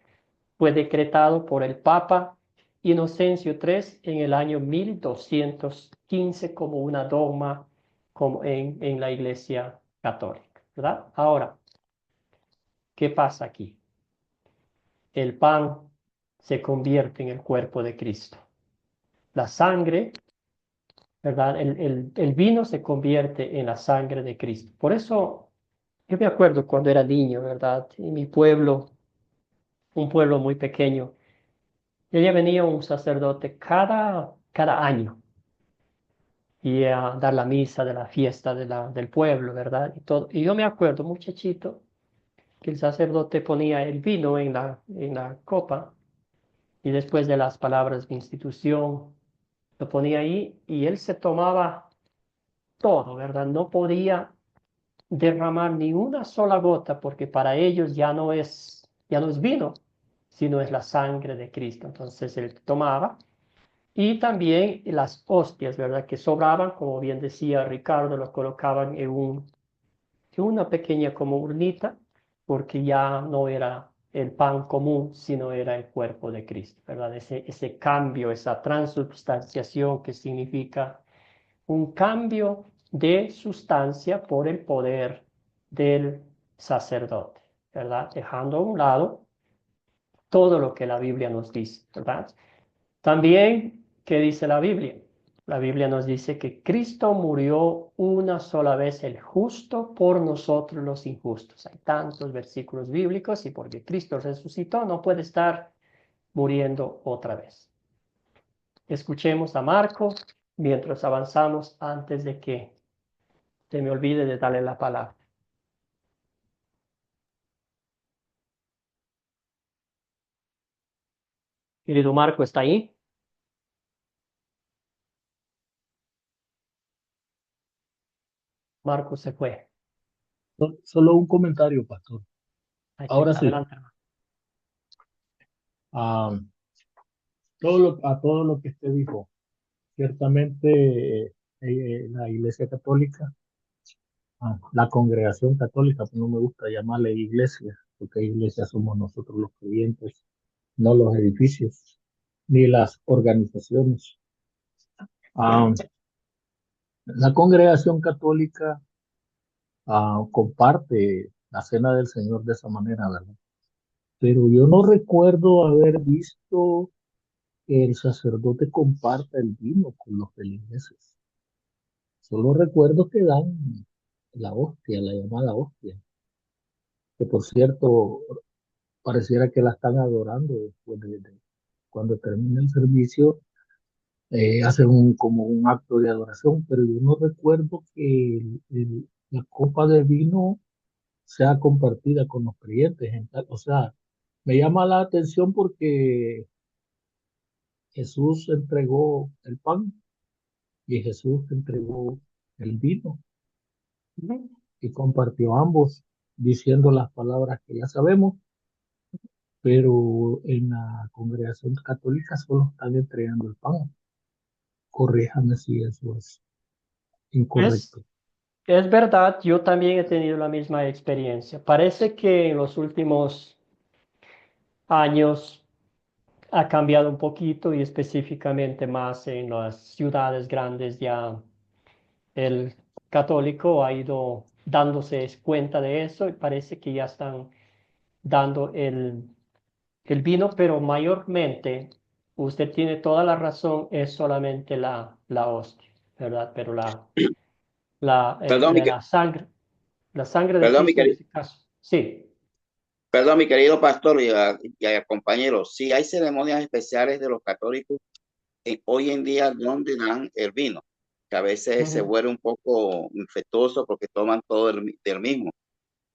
fue decretado por el Papa Inocencio III en el año 1215 como una dogma como en la Iglesia Católica, ¿verdad? Ahora, ¿qué pasa aquí? El pan se convierte en el cuerpo de Cristo. La sangre, ¿verdad? El vino se convierte en la sangre de Cristo. Por eso, yo me acuerdo cuando era niño, ¿verdad? En mi pueblo, un pueblo muy pequeño, ella venía un sacerdote cada año y a dar la misa de la fiesta del pueblo, ¿verdad? Y todo. Y yo me acuerdo, muchachito, que el sacerdote ponía el vino en la copa y después de las palabras de institución, lo ponía ahí y él se tomaba todo, ¿verdad? No podía derramar ni una sola gota porque para ellos ya no es vino, sino es la sangre de Cristo. Entonces él tomaba. Y también las hostias, ¿verdad? Que sobraban, como bien decía Ricardo, los colocaban en una pequeña como urnita, porque ya no era el pan común, sino era el cuerpo de Cristo, ¿verdad? Ese cambio, esa transubstanciación que significa un cambio de sustancia por el poder del sacerdote, ¿verdad? Dejando a un lado todo lo que la Biblia nos dice, ¿verdad? También, ¿qué dice la Biblia? La Biblia nos dice que Cristo murió una sola vez el justo por nosotros los injustos. Hay tantos versículos bíblicos y porque Cristo resucitó no puede estar muriendo otra vez. Escuchemos a Marco mientras avanzamos antes de que se me olvide de darle la palabra. Querido Marco, ¿está ahí? Marco se fue. Solo un comentario, pastor. Ahora sí, Adelante, hermano. a todo lo que usted dijo, ciertamente la Iglesia Católica, la congregación católica, pues no me gusta llamarle iglesia, porque iglesia somos nosotros los creyentes, no los edificios, ni las organizaciones. Ah, la congregación católica comparte la cena del Señor de esa manera, ¿verdad? Pero yo no recuerdo haber visto que el sacerdote comparta el vino con los feligreses. Solo recuerdo que dan la hostia, la llamada hostia, que por cierto pareciera que la están adorando después cuando termina el servicio, hacen como un acto de adoración, pero yo no recuerdo que la copa de vino sea compartida con los creyentes. O sea, me llama la atención porque Jesús entregó el pan y Jesús entregó el vino Ujú. y compartió ambos, diciendo las palabras que ya sabemos, pero en la congregación católica solo están entregando el pan. Corríjame si eso es Es, incorrecto. es verdad, yo también he tenido la misma experiencia. Parece que en los últimos años ha cambiado un poquito y específicamente más en las ciudades grandes ya el católico ha ido dándose cuenta de eso y parece que ya están dando el vino, pero mayormente, usted tiene toda la razón, es solamente la hostia, ¿verdad? Pero Perdón, la sangre de perdón, mi Cristo en querido, ese caso, sí. perdón, mi querido pastor y a compañeros. Sí hay ceremonias especiales de los católicos hoy en día donde dan el vino, que a veces se Ujú. vuelve un poco infectuoso porque toman todo del mismo,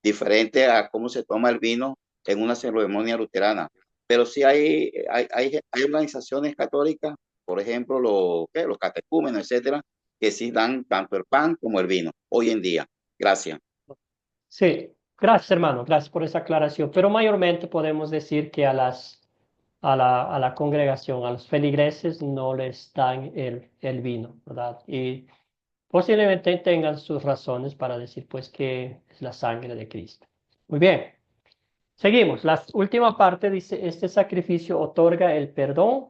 diferente a cómo se toma el vino en una ceremonia luterana. Pero sí hay organizaciones católicas por ejemplo, los catecúmenos, etcétera, que sí dan tanto el pan como el vino hoy en día. Gracias. Sí, gracias hermano, gracias por esa aclaración. Pero mayormente podemos decir que a la congregación, a los feligreses, no les dan el vino, ¿verdad? Y posiblemente tengan sus razones para decir, pues, que es la sangre de Cristo. Muy bien, seguimos. La última parte dice, este sacrificio otorga el perdón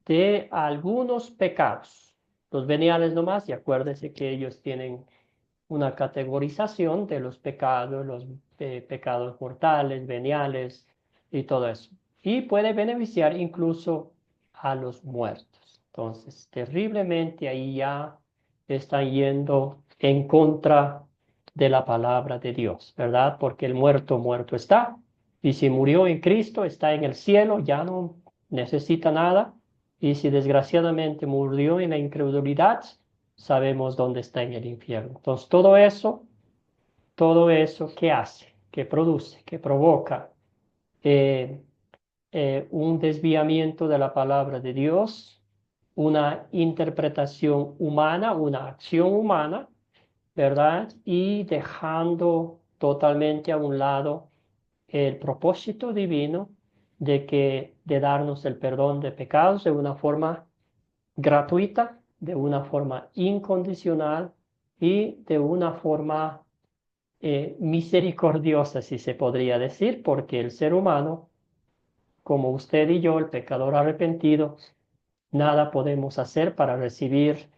de algunos pecados. Los veniales nomás, y acuérdense que ellos tienen una categorización de los pecados mortales, veniales y todo eso. Y puede beneficiar incluso a los muertos. Entonces, terriblemente ahí ya están yendo en contra de la palabra de Dios, ¿verdad? Porque el muerto, muerto está. Y si murió en Cristo, está en el cielo, ya no necesita nada. Y si desgraciadamente murió en la incredulidad, sabemos dónde está en el infierno. Entonces, todo eso, ¿qué hace? ¿Qué produce? ¿Qué provoca? Eh, un desviamiento de la palabra de Dios, una interpretación humana, una acción humana, ¿verdad? Y dejando totalmente a un lado el propósito divino de darnos el perdón de pecados de una forma gratuita, de una forma incondicional y de una forma misericordiosa, si se podría decir, porque el ser humano, como usted y yo, el pecador arrepentido, nada podemos hacer para recibir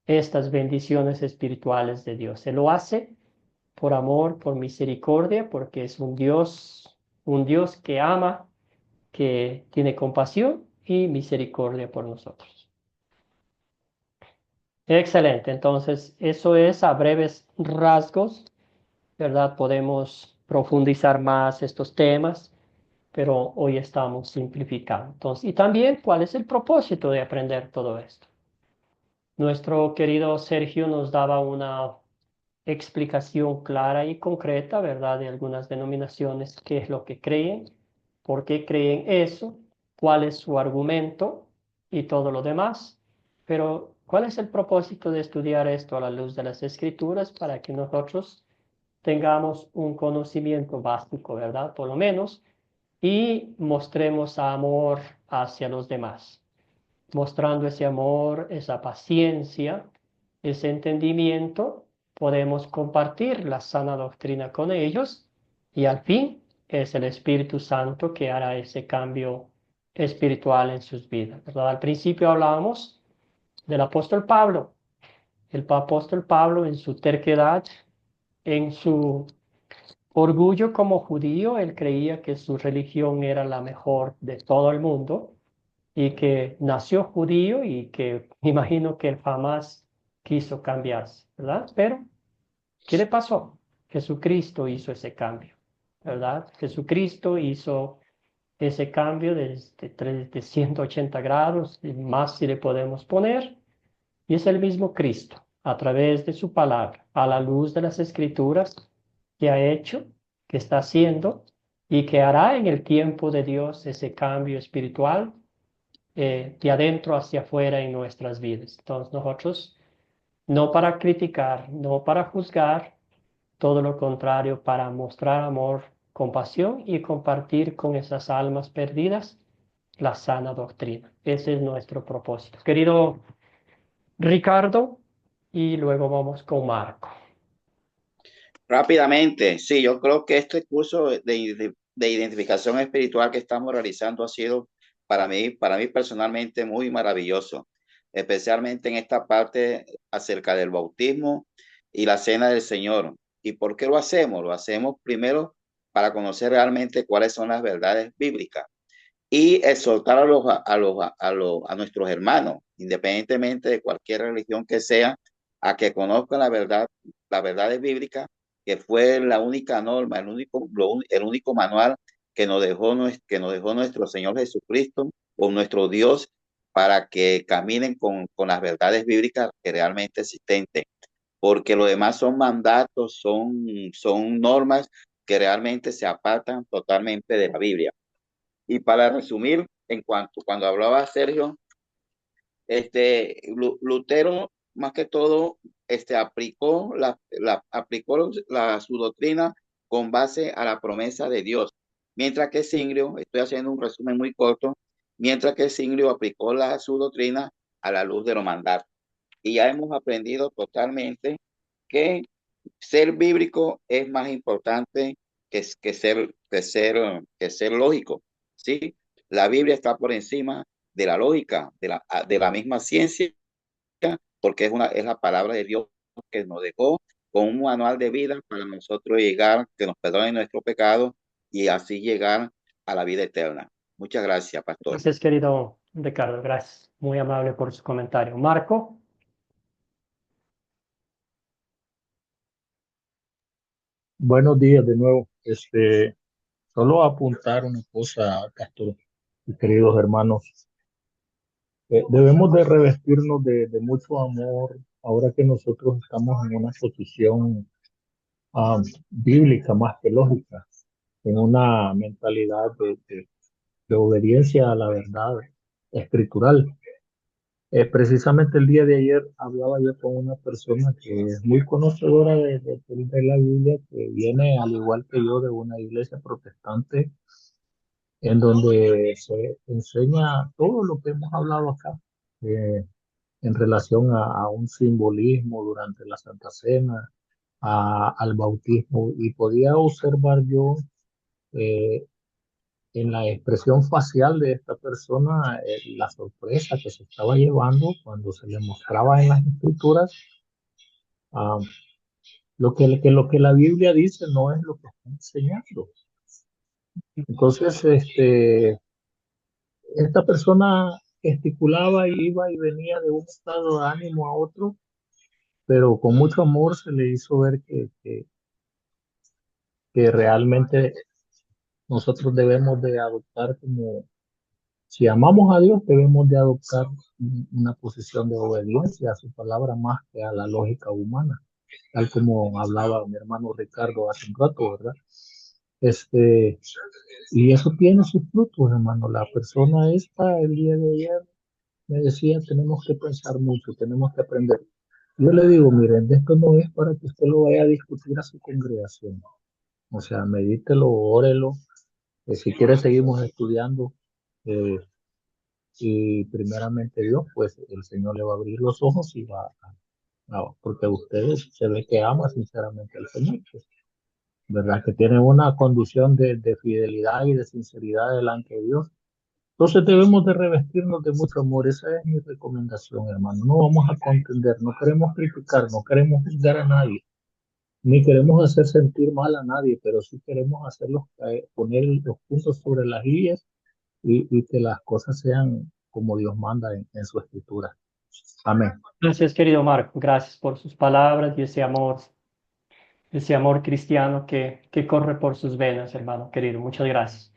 estas bendiciones espirituales de Dios. Se lo hace por amor, por misericordia, porque es un Dios que ama, que tiene compasión y misericordia por nosotros. Excelente, entonces eso es a breves rasgos, ¿verdad? Podemos profundizar más estos temas, pero hoy estamos simplificando. Entonces, y también, ¿cuál es el propósito de aprender todo esto? Nuestro querido Sergio nos daba una explicación clara y concreta, ¿verdad? De algunas denominaciones, qué es lo que creen, por qué creen eso, cuál es su argumento y todo lo demás. Pero, ¿cuál es el propósito de estudiar esto a la luz de las Escrituras para que nosotros tengamos un conocimiento básico, ¿verdad? Por lo menos, y mostremos amor hacia los demás, mostrando ese amor, esa paciencia, ese entendimiento, podemos compartir la sana doctrina con ellos y al fin es el Espíritu Santo que hará ese cambio espiritual en sus vidas, ¿verdad? Al principio hablábamos del apóstol Pablo. El apóstol Pablo en su terquedad, en su orgullo como judío, él creía que su religión era la mejor de todo el mundo y que nació judío y que imagino que él jamás quiso cambiarse, ¿verdad? Pero, ¿qué le pasó? Jesucristo hizo ese cambio, ¿verdad? Jesucristo hizo ese cambio de 180 grados, y más si le podemos poner, y es el mismo Cristo, a través de su palabra, a la luz de las Escrituras, que ha hecho, que está haciendo y que hará en el tiempo de Dios ese cambio espiritual de adentro hacia afuera en nuestras vidas. Entonces nosotros, no para criticar, no para juzgar, todo lo contrario, para mostrar amor, compasión y compartir con esas almas perdidas la sana doctrina. Ese es nuestro propósito. Querido Ricardo, y luego vamos con Marco. Rápidamente, sí, yo creo que este curso de identificación espiritual que estamos realizando ha sido para mí personalmente muy maravilloso, especialmente en esta parte acerca del bautismo y la cena del Señor. ¿Y por qué lo hacemos? Lo hacemos primero para conocer realmente cuáles son las verdades bíblicas y exhortar a nuestros hermanos, independientemente de cualquier religión que sea, a que conozcan la verdad, las verdades bíblicas, que fue la única norma, el único manual que nos dejó nuestro Señor Jesucristo o nuestro Dios para que caminen con las verdades bíblicas que realmente existentes, porque lo demás son mandatos, son normas que realmente se apartan totalmente de la Biblia. Y para resumir, cuando hablaba Sergio Lutero, más que todo, aplicó su doctrina con base a la promesa de Dios. Mientras que Zwinglio, estoy haciendo un resumen muy corto, mientras que Zwinglio aplicó su doctrina a la luz de los mandatos. Y ya hemos aprendido totalmente que ser bíblico es más importante que ser lógico, ¿sí? La Biblia está por encima de la lógica, de la misma ciencia, porque es la palabra de Dios que nos dejó con un manual de vida para nosotros llegar, que nos perdone nuestro pecado y así llegar a la vida eterna. Muchas gracias, pastor. Gracias, querido Ricardo. Gracias. Muy amable por su comentario. Marco. Buenos días de nuevo. Solo apuntar una cosa, pastor y queridos hermanos. Debemos de revestirnos de mucho amor ahora que nosotros estamos en una posición bíblica más que lógica, en una mentalidad de obediencia a la verdad escritural. Precisamente el día de ayer hablaba yo con una persona que es muy conocedora de la Biblia, que viene al igual que yo de una iglesia protestante en donde se enseña todo lo que hemos hablado acá en relación a un simbolismo durante la Santa Cena, al bautismo, y podía observar yo eh, en la expresión facial de esta persona la sorpresa que se estaba llevando cuando se le mostraba en las escrituras ah, lo que la Biblia dice no es lo que está enseñando. Entonces, esta persona gesticulaba y iba y venía de un estado de ánimo a otro, pero con mucho amor se le hizo ver que realmente nosotros debemos de adoptar como, si amamos a Dios, debemos de adoptar una posición de obediencia a su palabra más que a la lógica humana, tal como hablaba mi hermano Ricardo hace un rato, ¿verdad? Y eso tiene sus frutos, hermano. La persona esta, el día de ayer, me decía, tenemos que pensar mucho, tenemos que aprender. Yo le digo, miren, esto no es para que usted lo vaya a discutir a su congregación. O sea, medítelo, órelo. Si quiere, seguimos estudiando. Y primeramente Dios, pues el Señor le va a abrir los ojos y porque usted se ve que ama sinceramente al Señor, pues, ¿verdad? Que tiene una condición de fidelidad y de sinceridad delante de Dios. Entonces debemos de revestirnos de mucho amor. Esa es mi recomendación, hermano. No vamos a contender, no queremos criticar, no queremos juzgar a nadie, ni queremos hacer sentir mal a nadie, pero sí queremos hacerlos poner los puntos sobre las guías y que las cosas sean como Dios manda en su escritura. Amén. Gracias, querido Marco. Gracias por sus palabras y ese amor cristiano que corre por sus venas, hermano querido. Muchas gracias.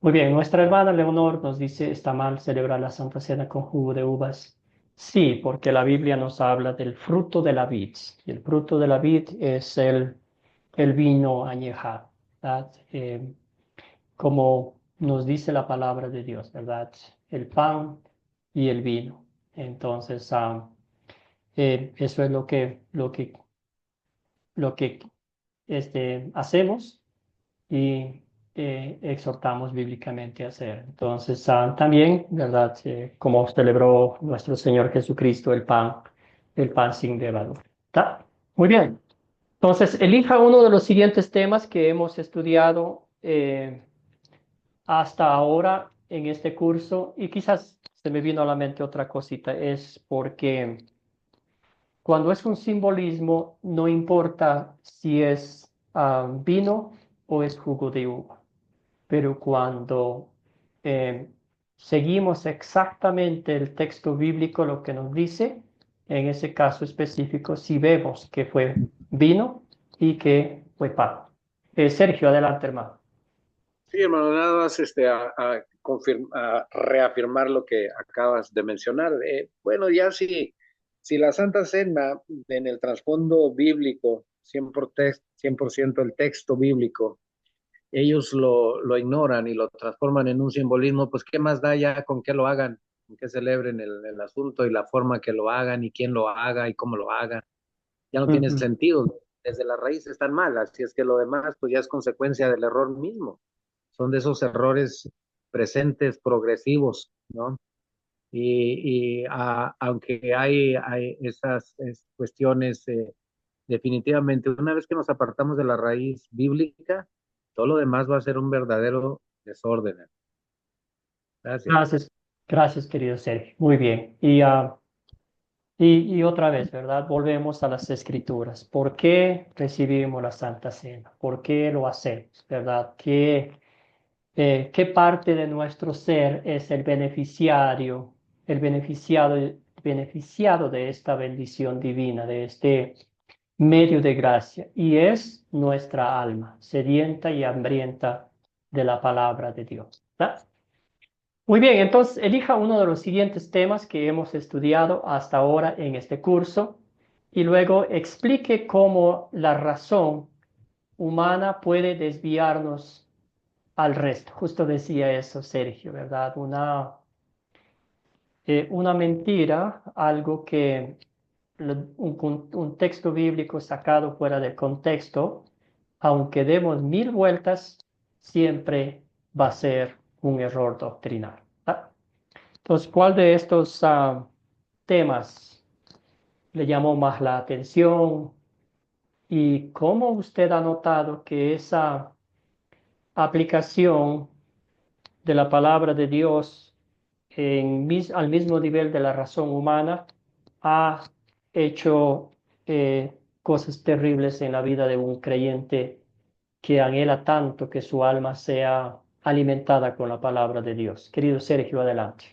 Muy bien, nuestra hermana Leonor nos dice, ¿está mal celebrar la Santa Cena con jugo de uvas? Sí, porque la Biblia nos habla del fruto de la vid. Y el fruto de la vid es el vino añejado, ¿verdad? Como nos dice la palabra de Dios, ¿verdad? El pan y el vino. Entonces, eso es lo que hacemos y exhortamos bíblicamente a hacer. Entonces, también, ¿verdad? Como celebró nuestro Señor Jesucristo el pan sin levadura. ¿Está? Muy bien. Entonces, elija uno de los siguientes temas que hemos estudiado hasta ahora en este curso y quizás se me vino a la mente otra cosita, es porque cuando es un simbolismo, no importa si es vino o es jugo de uva, pero cuando eh, seguimos exactamente el texto bíblico, lo que nos dice, en ese caso específico, si vemos que fue vino y que fue pan. Sergio, adelante, hermano. Sí, hermano, nada más a reafirmar lo que acabas de mencionar. Bueno, ya si la Santa Cena en el trasfondo bíblico, 100% el texto bíblico, ellos lo ignoran y lo transforman en un simbolismo, pues qué más da ya con que lo hagan que celebren el asunto y la forma que lo hagan y quién lo haga y cómo lo haga. Ya no tiene sentido. Desde la raíz están mal, así es que lo demás pues ya es consecuencia del error mismo. Son de esos errores presentes, progresivos, ¿no? Aunque hay esas cuestiones, definitivamente, una vez que nos apartamos de la raíz bíblica, todo lo demás va a ser un verdadero desorden. Gracias. Gracias, gracias, querido Sergio. Muy bien. Y otra vez, ¿verdad? Volvemos a las escrituras. ¿Por qué recibimos la Santa Cena? ¿Por qué lo hacemos? ¿Verdad? ¿Qué parte de nuestro ser es el beneficiado de esta bendición divina, de este medio de gracia? Y es nuestra alma, sedienta y hambrienta de la palabra de Dios. ¿Verdad? Muy bien, entonces elija uno de los siguientes temas que hemos estudiado hasta ahora en este curso y luego explique cómo la razón humana puede desviarnos al resto. Justo decía eso Sergio, ¿verdad? Una mentira, algo que un texto bíblico sacado fuera del contexto, aunque demos 1000 vueltas, siempre va a ser un error doctrinal. ¿Ah? Entonces, ¿cuál de estos temas le llamó más la atención? ¿Y cómo usted ha notado que esa aplicación de la palabra de Dios al mismo nivel de la razón humana ha hecho cosas terribles en la vida de un creyente que anhela tanto que su alma sea alimentada con la palabra de Dios? Querido Sergio, adelante.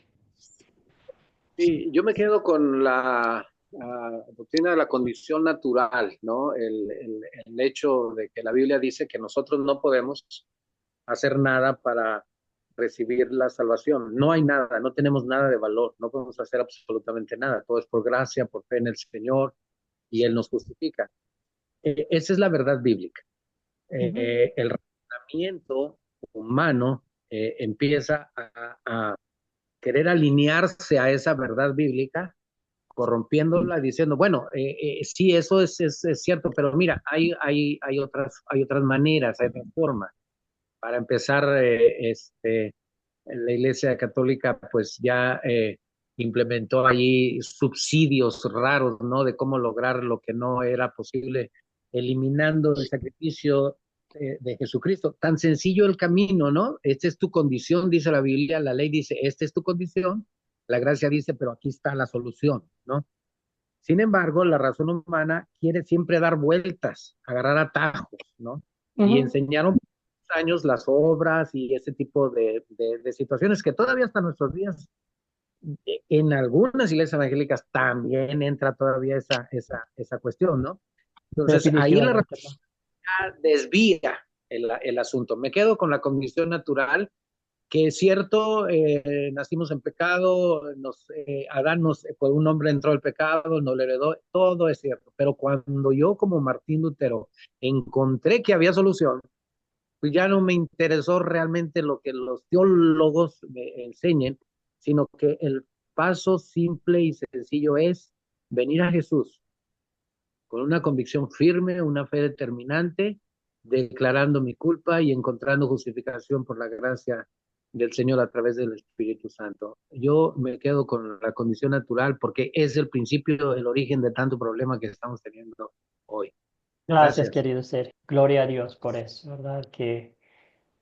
Sí, yo me quedo con la doctrina de la condición natural, ¿no? El hecho de que la Biblia dice que nosotros no podemos hacer nada para recibir la salvación. No hay nada, no tenemos nada de valor, no podemos hacer absolutamente nada. Todo es por gracia, por fe en el Señor y Él nos justifica. Esa es la verdad bíblica. El razonamiento humano empieza a querer alinearse a esa verdad bíblica, corrompiéndola, diciendo, bueno, sí, eso es cierto, pero mira, hay otras maneras, hay otras formas. Para empezar, la Iglesia Católica pues ya implementó allí subsidios raros, ¿no? De cómo lograr lo que no era posible, eliminando el sacrificio de Jesucristo. Tan sencillo el camino, ¿no? Esta es tu condición, dice la Biblia, la ley dice, esta es tu condición, la gracia dice, pero aquí está la solución, ¿no? Sin embargo, la razón humana quiere siempre dar vueltas, agarrar atajos, ¿no? Y enseñaron años las obras y ese tipo de situaciones que todavía hasta nuestros días en algunas iglesias evangélicas también entra todavía esa cuestión, ¿no? Entonces ahí la razón desvía el asunto. Me quedo con la condición natural, que es cierto, nacimos en pecado, Adán por un hombre entró el pecado, nos lo heredó, todo es cierto, pero cuando yo como Martín Lutero encontré que había solución, pues ya no me interesó realmente lo que los teólogos me enseñen, sino que el paso simple y sencillo es venir a Jesús con una convicción firme, una fe determinante, declarando mi culpa y encontrando justificación por la gracia del Señor a través del Espíritu Santo. Yo me quedo con la condición natural porque es el principio, el origen de tanto problema que estamos teniendo hoy. Gracias, querido Sergio. Gloria a Dios por eso, ¿verdad? Que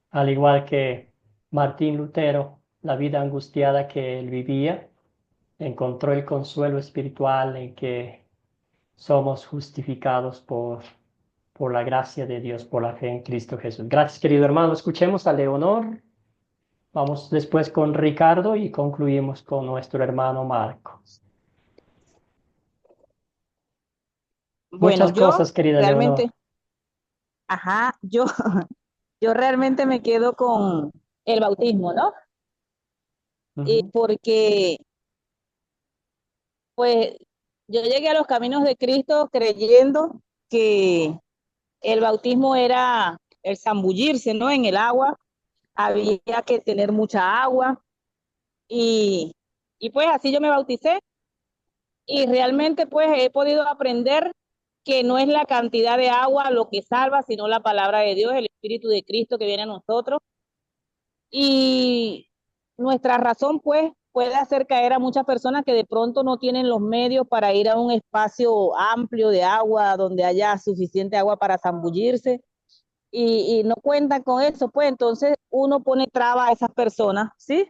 al igual que Martín Lutero, la vida angustiada que él vivía, encontró el consuelo espiritual en que somos justificados por la gracia de Dios, por la fe en Cristo Jesús. Gracias, querido hermano. Escuchemos a Leonor. Vamos después con Ricardo y concluimos con nuestro hermano Marco. Bueno, Muchas cosas, querida realmente, Leonor. ajá, yo realmente me quedo con el bautismo, ¿no? Porque, pues, yo llegué a los caminos de Cristo creyendo que el bautismo era el zambullirse, ¿no? En el agua, había que tener mucha agua y Y pues así yo me bauticé y realmente pues he podido aprender que no es la cantidad de agua lo que salva, sino la palabra de Dios, el Espíritu de Cristo que viene a nosotros. Y nuestra razón pues puede hacer caer a muchas personas que de pronto no tienen los medios para ir a un espacio amplio de agua, donde haya suficiente agua para zambullirse y no cuentan con eso, pues entonces uno pone traba a esas personas, ¿sí?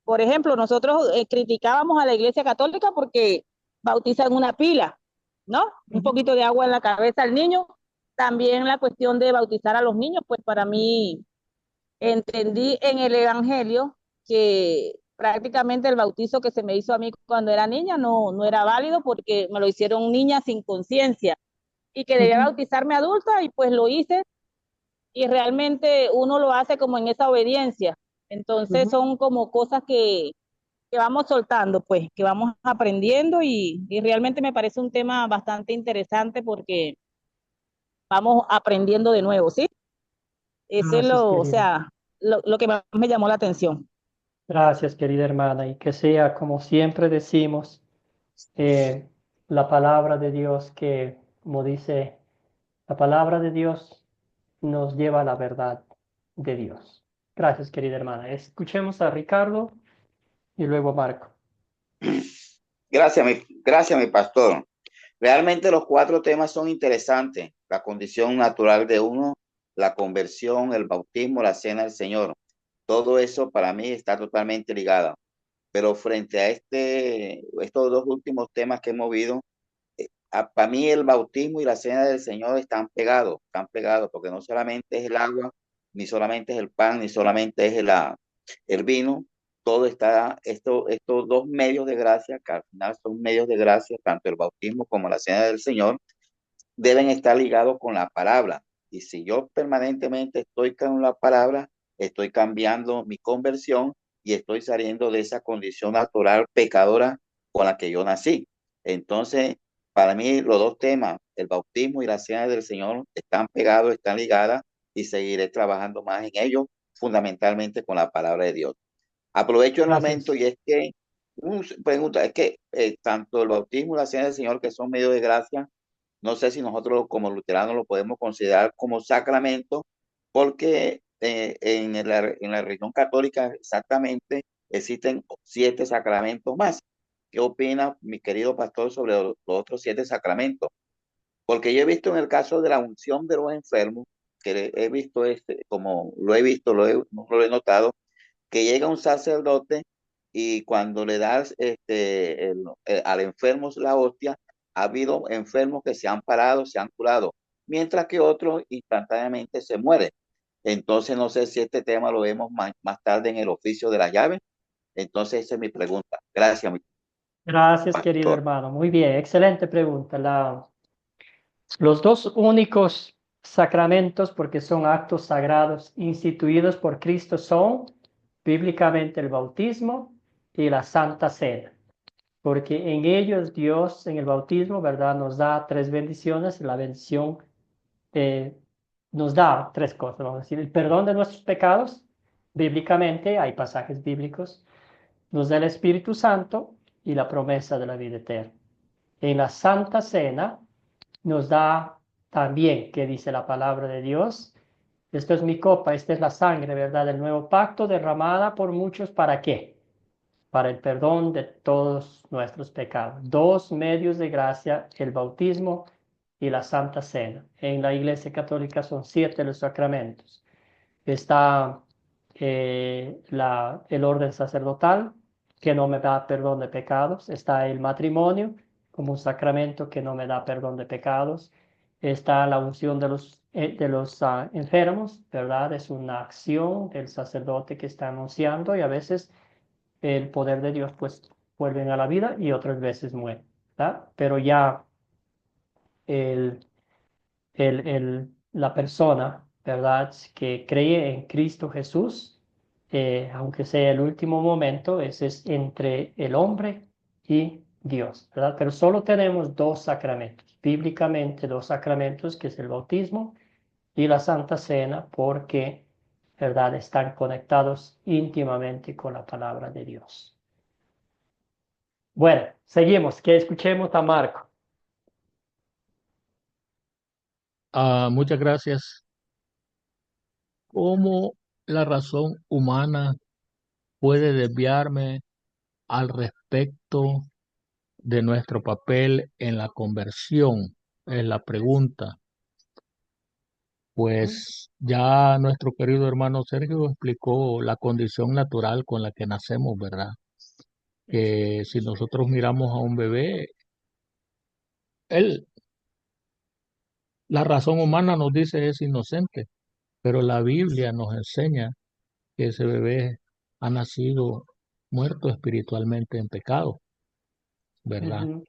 Por ejemplo, nosotros criticábamos a la Iglesia Católica porque bautizan una pila, ¿no? Un poquito de agua en la cabeza al niño. También la cuestión de bautizar a los niños, pues para mí entendí en el Evangelio que prácticamente el bautizo que se me hizo a mí cuando era niña no era válido porque me lo hicieron niña sin conciencia y que debía bautizarme adulta y pues lo hice y realmente uno lo hace como en esa obediencia. Entonces son como cosas que vamos soltando, pues, que vamos aprendiendo y realmente me parece un tema bastante interesante porque vamos aprendiendo de nuevo, ¿sí? Eso es Gracias, o querida. sea, lo que más me llamó la atención. Gracias, querida hermana. Y que sea, como siempre decimos, eh, la palabra de Dios que, como dice, la palabra de Dios nos lleva a la verdad de Dios. Gracias, querida hermana. Escuchemos a Ricardo y luego a Marco. Gracias, mi pastor. Realmente los cuatro temas son interesantes. La condición natural de uno, la conversión, el bautismo, la cena del Señor. Todo eso para mí está totalmente ligado. Pero frente a estos dos últimos temas que hemos visto, para mí el bautismo y la cena del Señor están pegados, porque no solamente es el agua, ni solamente es el pan, ni solamente es el vino, todo está, estos dos medios de gracia, que al final son medios de gracia, tanto el bautismo como la cena del Señor, deben estar ligados con la palabra. Y si yo permanentemente estoy con la palabra, estoy cambiando mi conversión y estoy saliendo de esa condición natural pecadora con la que yo nací. Entonces, para mí los dos temas, el bautismo y la cena del Señor, están pegados, están ligadas y seguiré trabajando más en ellos, fundamentalmente con la palabra de Dios. Aprovecho el momento Gracias. y es que, pregunta, es que tanto el bautismo y la cena del Señor, que son medios de gracia, no sé si nosotros como luteranos lo podemos considerar como sacramento, porque en la religión católica exactamente existen 7 sacramentos más. ¿Qué opina mi querido pastor sobre los otros 7 sacramentos? Porque yo he visto en el caso de la unción de los enfermos, que he visto como lo he visto, lo he notado, que llega un sacerdote y cuando le das al enfermo la hostia, ha habido enfermos que se han parado, se han curado, mientras que otros instantáneamente se mueren. Entonces, no sé si este tema lo vemos más tarde en el oficio de la llave. Entonces, esa es mi pregunta. Gracias, mi Gracias, querido pastor. hermano. Muy bien, excelente pregunta. Los dos únicos sacramentos, porque son actos sagrados instituidos por Cristo, son bíblicamente el bautismo y la Santa Cena, porque en ellos Dios, en el bautismo, ¿verdad? Nos da 3 bendiciones. La bendición nos da 3 cosas, vamos a decir, el perdón de nuestros pecados, bíblicamente, hay pasajes bíblicos, nos da el Espíritu Santo y la promesa de la vida eterna. En la Santa Cena nos da también, que dice la palabra de Dios, esto es mi copa, esta es la sangre, ¿verdad? Del nuevo pacto derramada por muchos, ¿para qué? Para el perdón de todos nuestros pecados. 2 medios de gracia, el bautismo y la Santa Cena. En la Iglesia Católica son 7 los sacramentos. Está el orden sacerdotal, que no me da perdón de pecados. Está el matrimonio, como un sacramento que no me da perdón de pecados. Está la unción de los enfermos, ¿verdad? Es una acción del sacerdote que está anunciando y a veces el poder de Dios pues vuelven a la vida y otras veces mueren, ¿verdad? Pero ya el, la persona, ¿verdad? Que cree en Cristo Jesús, aunque sea el último momento, ese es entre el hombre y Dios, ¿verdad? Pero solo tenemos 2 sacramentos, bíblicamente 2 sacramentos, que es el bautismo y la Santa Cena, porque, ¿verdad? Están conectados íntimamente con la palabra de Dios. Bueno, seguimos, que escuchemos a Marco. Muchas gracias. ¿Cómo la razón humana puede desviarme al respecto de nuestro papel en la conversión? Es la pregunta. Pues ya nuestro querido hermano Sergio explicó la condición natural con la que nacemos, ¿verdad? Que si nosotros miramos a un bebé, él, la razón humana nos dice es inocente, pero la Biblia nos enseña que ese bebé ha nacido muerto espiritualmente en pecado, ¿verdad? Ujú,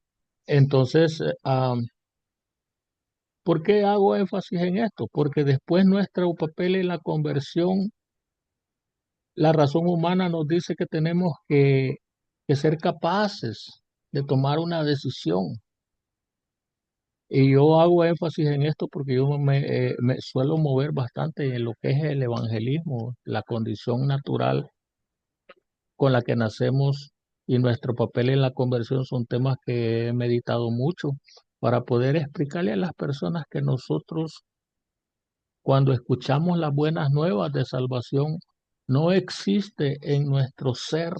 Entonces, ¿por qué hago énfasis en esto? Porque después nuestro papel en la conversión, la razón humana nos dice que tenemos que ser capaces de tomar una decisión. Y yo hago énfasis en esto porque yo me suelo mover bastante en lo que es el evangelismo, la condición natural con la que nacemos y nuestro papel en la conversión son temas que he meditado mucho para poder explicarle a las personas que nosotros, cuando escuchamos las buenas nuevas de salvación, no existe en nuestro ser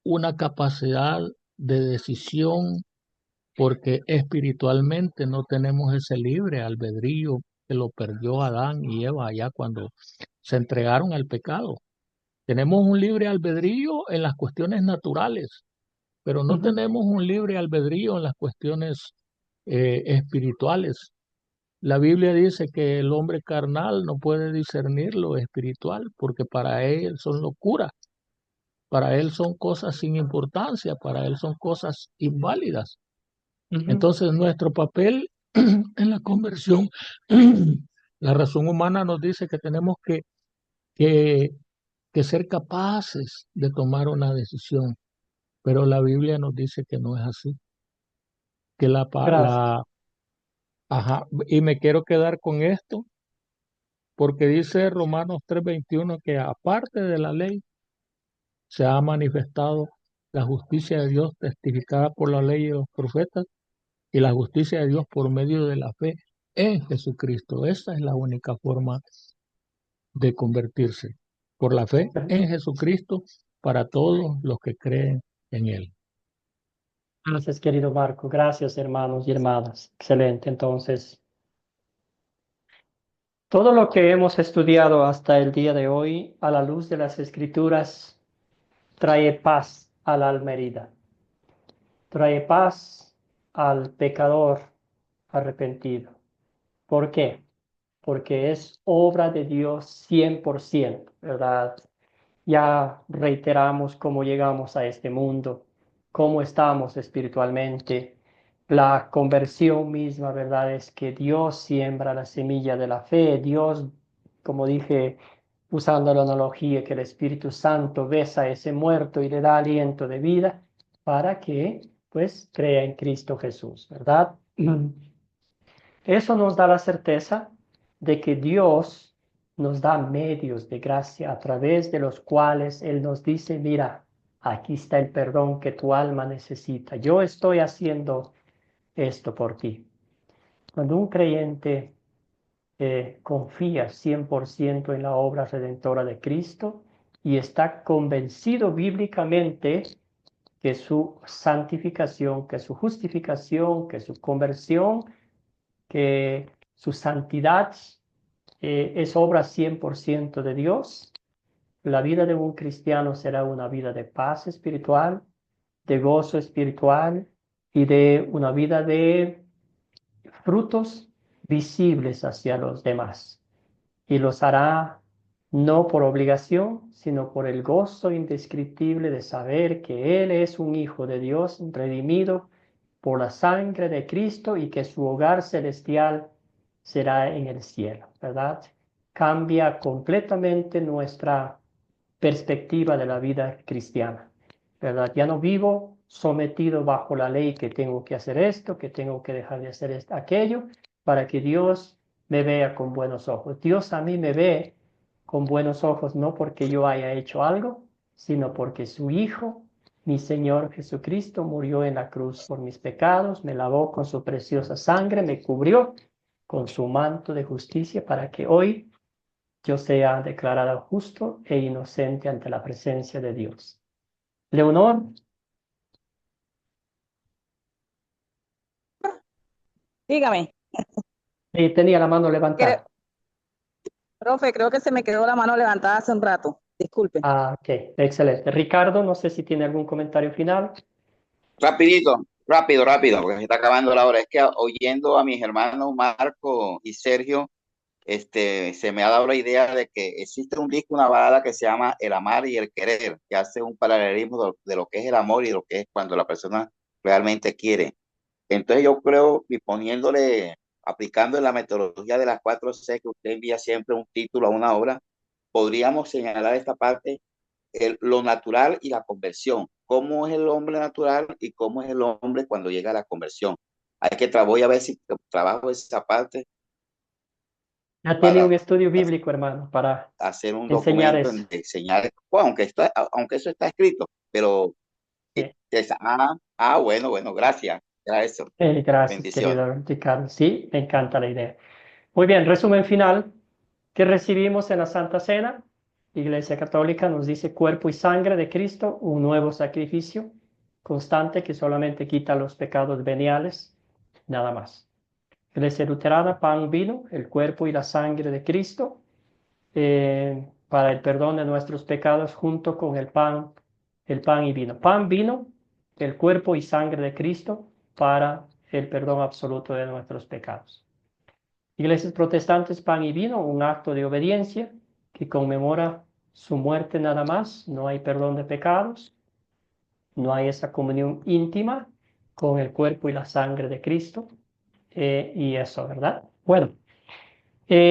una capacidad de decisión porque espiritualmente no tenemos ese libre albedrío que lo perdió Adán y Eva allá cuando se entregaron al pecado. Tenemos un libre albedrío en las cuestiones naturales, pero no ujú, tenemos un libre albedrío en las cuestiones espirituales. La Biblia dice que el hombre carnal no puede discernir lo espiritual porque para él son locura, para él son cosas sin importancia, para él son cosas inválidas. ujú. Entonces nuestro papel en la conversión, la razón humana nos dice que tenemos que, que ser capaces de tomar una decisión, pero la Biblia nos dice que no es así, que Gracias. ajá, y me quiero quedar con esto, porque dice Romanos 3:21 que aparte de la ley se ha manifestado la justicia de Dios testificada por la ley y los profetas y la justicia de Dios por medio de la fe en Jesucristo. Esa es la única forma de convertirse, por la fe en Jesucristo para todos los que creen en Él. Gracias, querido Marco. Gracias, hermanos y hermanas. Excelente. Entonces, todo lo que hemos estudiado hasta el día de hoy, a la luz de las Escrituras, trae paz al alma herida. Trae paz al pecador arrepentido. ¿Por qué? Porque es obra de Dios 100%, ¿verdad? Ya reiteramos cómo llegamos a este mundo, cómo estamos espiritualmente. La conversión misma, ¿verdad? Es que Dios siembra la semilla de la fe. Dios, como dije, usando la analogía, que el Espíritu Santo besa a ese muerto y le da aliento de vida para que, pues, crea en Cristo Jesús, ¿verdad? Eso nos da la certeza de que Dios nos da medios de gracia a través de los cuales Él nos dice, mira, aquí está el perdón que tu alma necesita. Yo estoy haciendo esto por ti. Cuando un creyente confía 100% en la obra redentora de Cristo y está convencido bíblicamente que su santificación, que su justificación, que su conversión, que su santidad es obra 100% de Dios, la vida de un cristiano será una vida de paz espiritual, de gozo espiritual y de una vida de frutos visibles hacia los demás. Y los hará no por obligación, sino por el gozo indescriptible de saber que Él es un hijo de Dios redimido por la sangre de Cristo y que su hogar celestial será en el cielo, ¿verdad? Cambia completamente nuestra perspectiva de la vida cristiana, ¿verdad? Ya no vivo sometido bajo la ley que tengo que hacer esto, que tengo que dejar de hacer esto, aquello, para que Dios me vea con buenos ojos. Dios a mí me ve con buenos ojos, no porque yo haya hecho algo, sino porque su Hijo Mi Señor Jesucristo murió en la cruz por mis pecados, me lavó con su preciosa sangre, me cubrió con su manto de justicia para que hoy yo sea declarado justo e inocente ante la presencia de Dios. Leonor. Dígame. Tenía la mano levantada. Profe, creo que se me quedó la mano levantada hace un rato. Disculpe. Ah, ok, excelente. Ricardo, no sé si tiene algún comentario final. Rapidito, rápido, porque se está acabando la hora. Es que oyendo a mis hermanos Marco y Sergio, se me ha dado la idea de que existe un disco, una balada que se llama El amar y el querer, que hace un paralelismo de lo que es el amor y lo que es cuando la persona realmente quiere. Entonces yo creo, y poniéndole, aplicando en la metodología de las 4C, que usted envía siempre un título a una obra, podríamos señalar esta parte, lo natural y la conversión. ¿Cómo es el hombre natural y cómo es el hombre cuando llega a la conversión? Voy a ver si trabajo esa parte. Ya tiene un estudio bíblico, hermano, para hacer un enseñar documento eso. en enseñar, bueno, aunque eso está escrito, pero Sí. Bueno, gracias. Gracias. Gracias, Bendiciones. querido Ricardo. Sí, me encanta la idea. Muy bien, resumen final. ¿Qué recibimos en la Santa Cena? Iglesia Católica nos dice cuerpo y sangre de Cristo, un nuevo sacrificio constante que solamente quita los pecados veniales, nada más. Iglesia Luterana, pan, vino, el cuerpo y la sangre de Cristo para el perdón de nuestros pecados junto con el pan y vino. Pan, vino, el cuerpo y sangre de Cristo para el perdón absoluto de nuestros pecados. Iglesias protestantes, pan y vino, un acto de obediencia que conmemora su muerte nada más, no hay perdón de pecados, no hay esa comunión íntima con el cuerpo y la sangre de Cristo, y eso, ¿verdad? Bueno,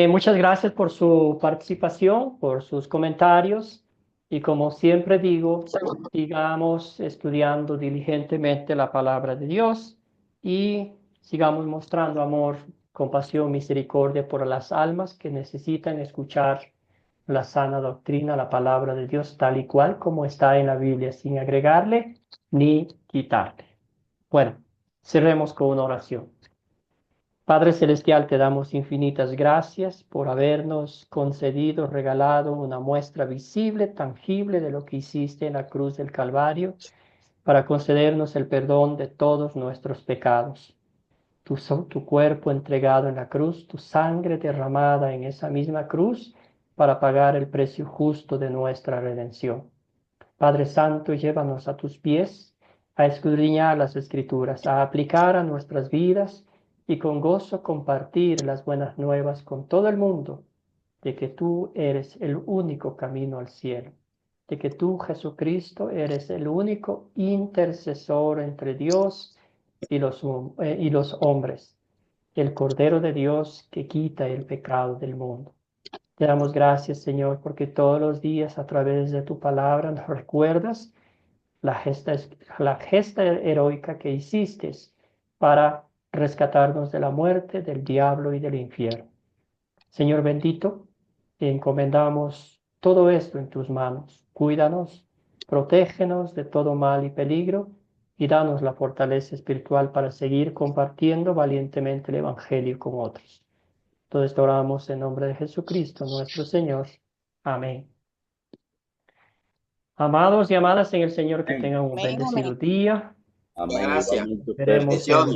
muchas gracias por su participación, por sus comentarios, y como siempre digo, sigamos estudiando diligentemente la palabra de Dios y sigamos mostrando amor, compasión, misericordia por las almas que necesitan escuchar la sana doctrina, la palabra de Dios, tal y cual como está en la Biblia, sin agregarle ni quitarle. Bueno, cerremos con una oración. Padre Celestial, te damos infinitas gracias por habernos concedido, regalado una muestra visible, tangible de lo que hiciste en la cruz del Calvario para concedernos el perdón de todos nuestros pecados. Tu cuerpo entregado en la cruz, tu sangre derramada en esa misma cruz para pagar el precio justo de nuestra redención. Padre Santo, llévanos a tus pies a escudriñar las Escrituras, a aplicar a nuestras vidas y con gozo compartir las buenas nuevas con todo el mundo de que tú eres el único camino al cielo, de que tú, Jesucristo, eres el único intercesor entre Dios y los hombres, el Cordero de Dios que quita el pecado del mundo. Te damos gracias, Señor, porque todos los días a través de tu palabra nos recuerdas la gesta heroica que hiciste para rescatarnos de la muerte, del diablo y del infierno. Señor bendito, te encomendamos todo esto en tus manos. Cuídanos, protégenos de todo mal y peligro y danos la fortaleza espiritual para seguir compartiendo valientemente el Evangelio con otros. Todo esto oramos en nombre de Jesucristo, nuestro Señor. Amén. Amados y amadas en el Señor, que tengan un bendecido día. Amén. Gracias. Igualmente usted. Veremos en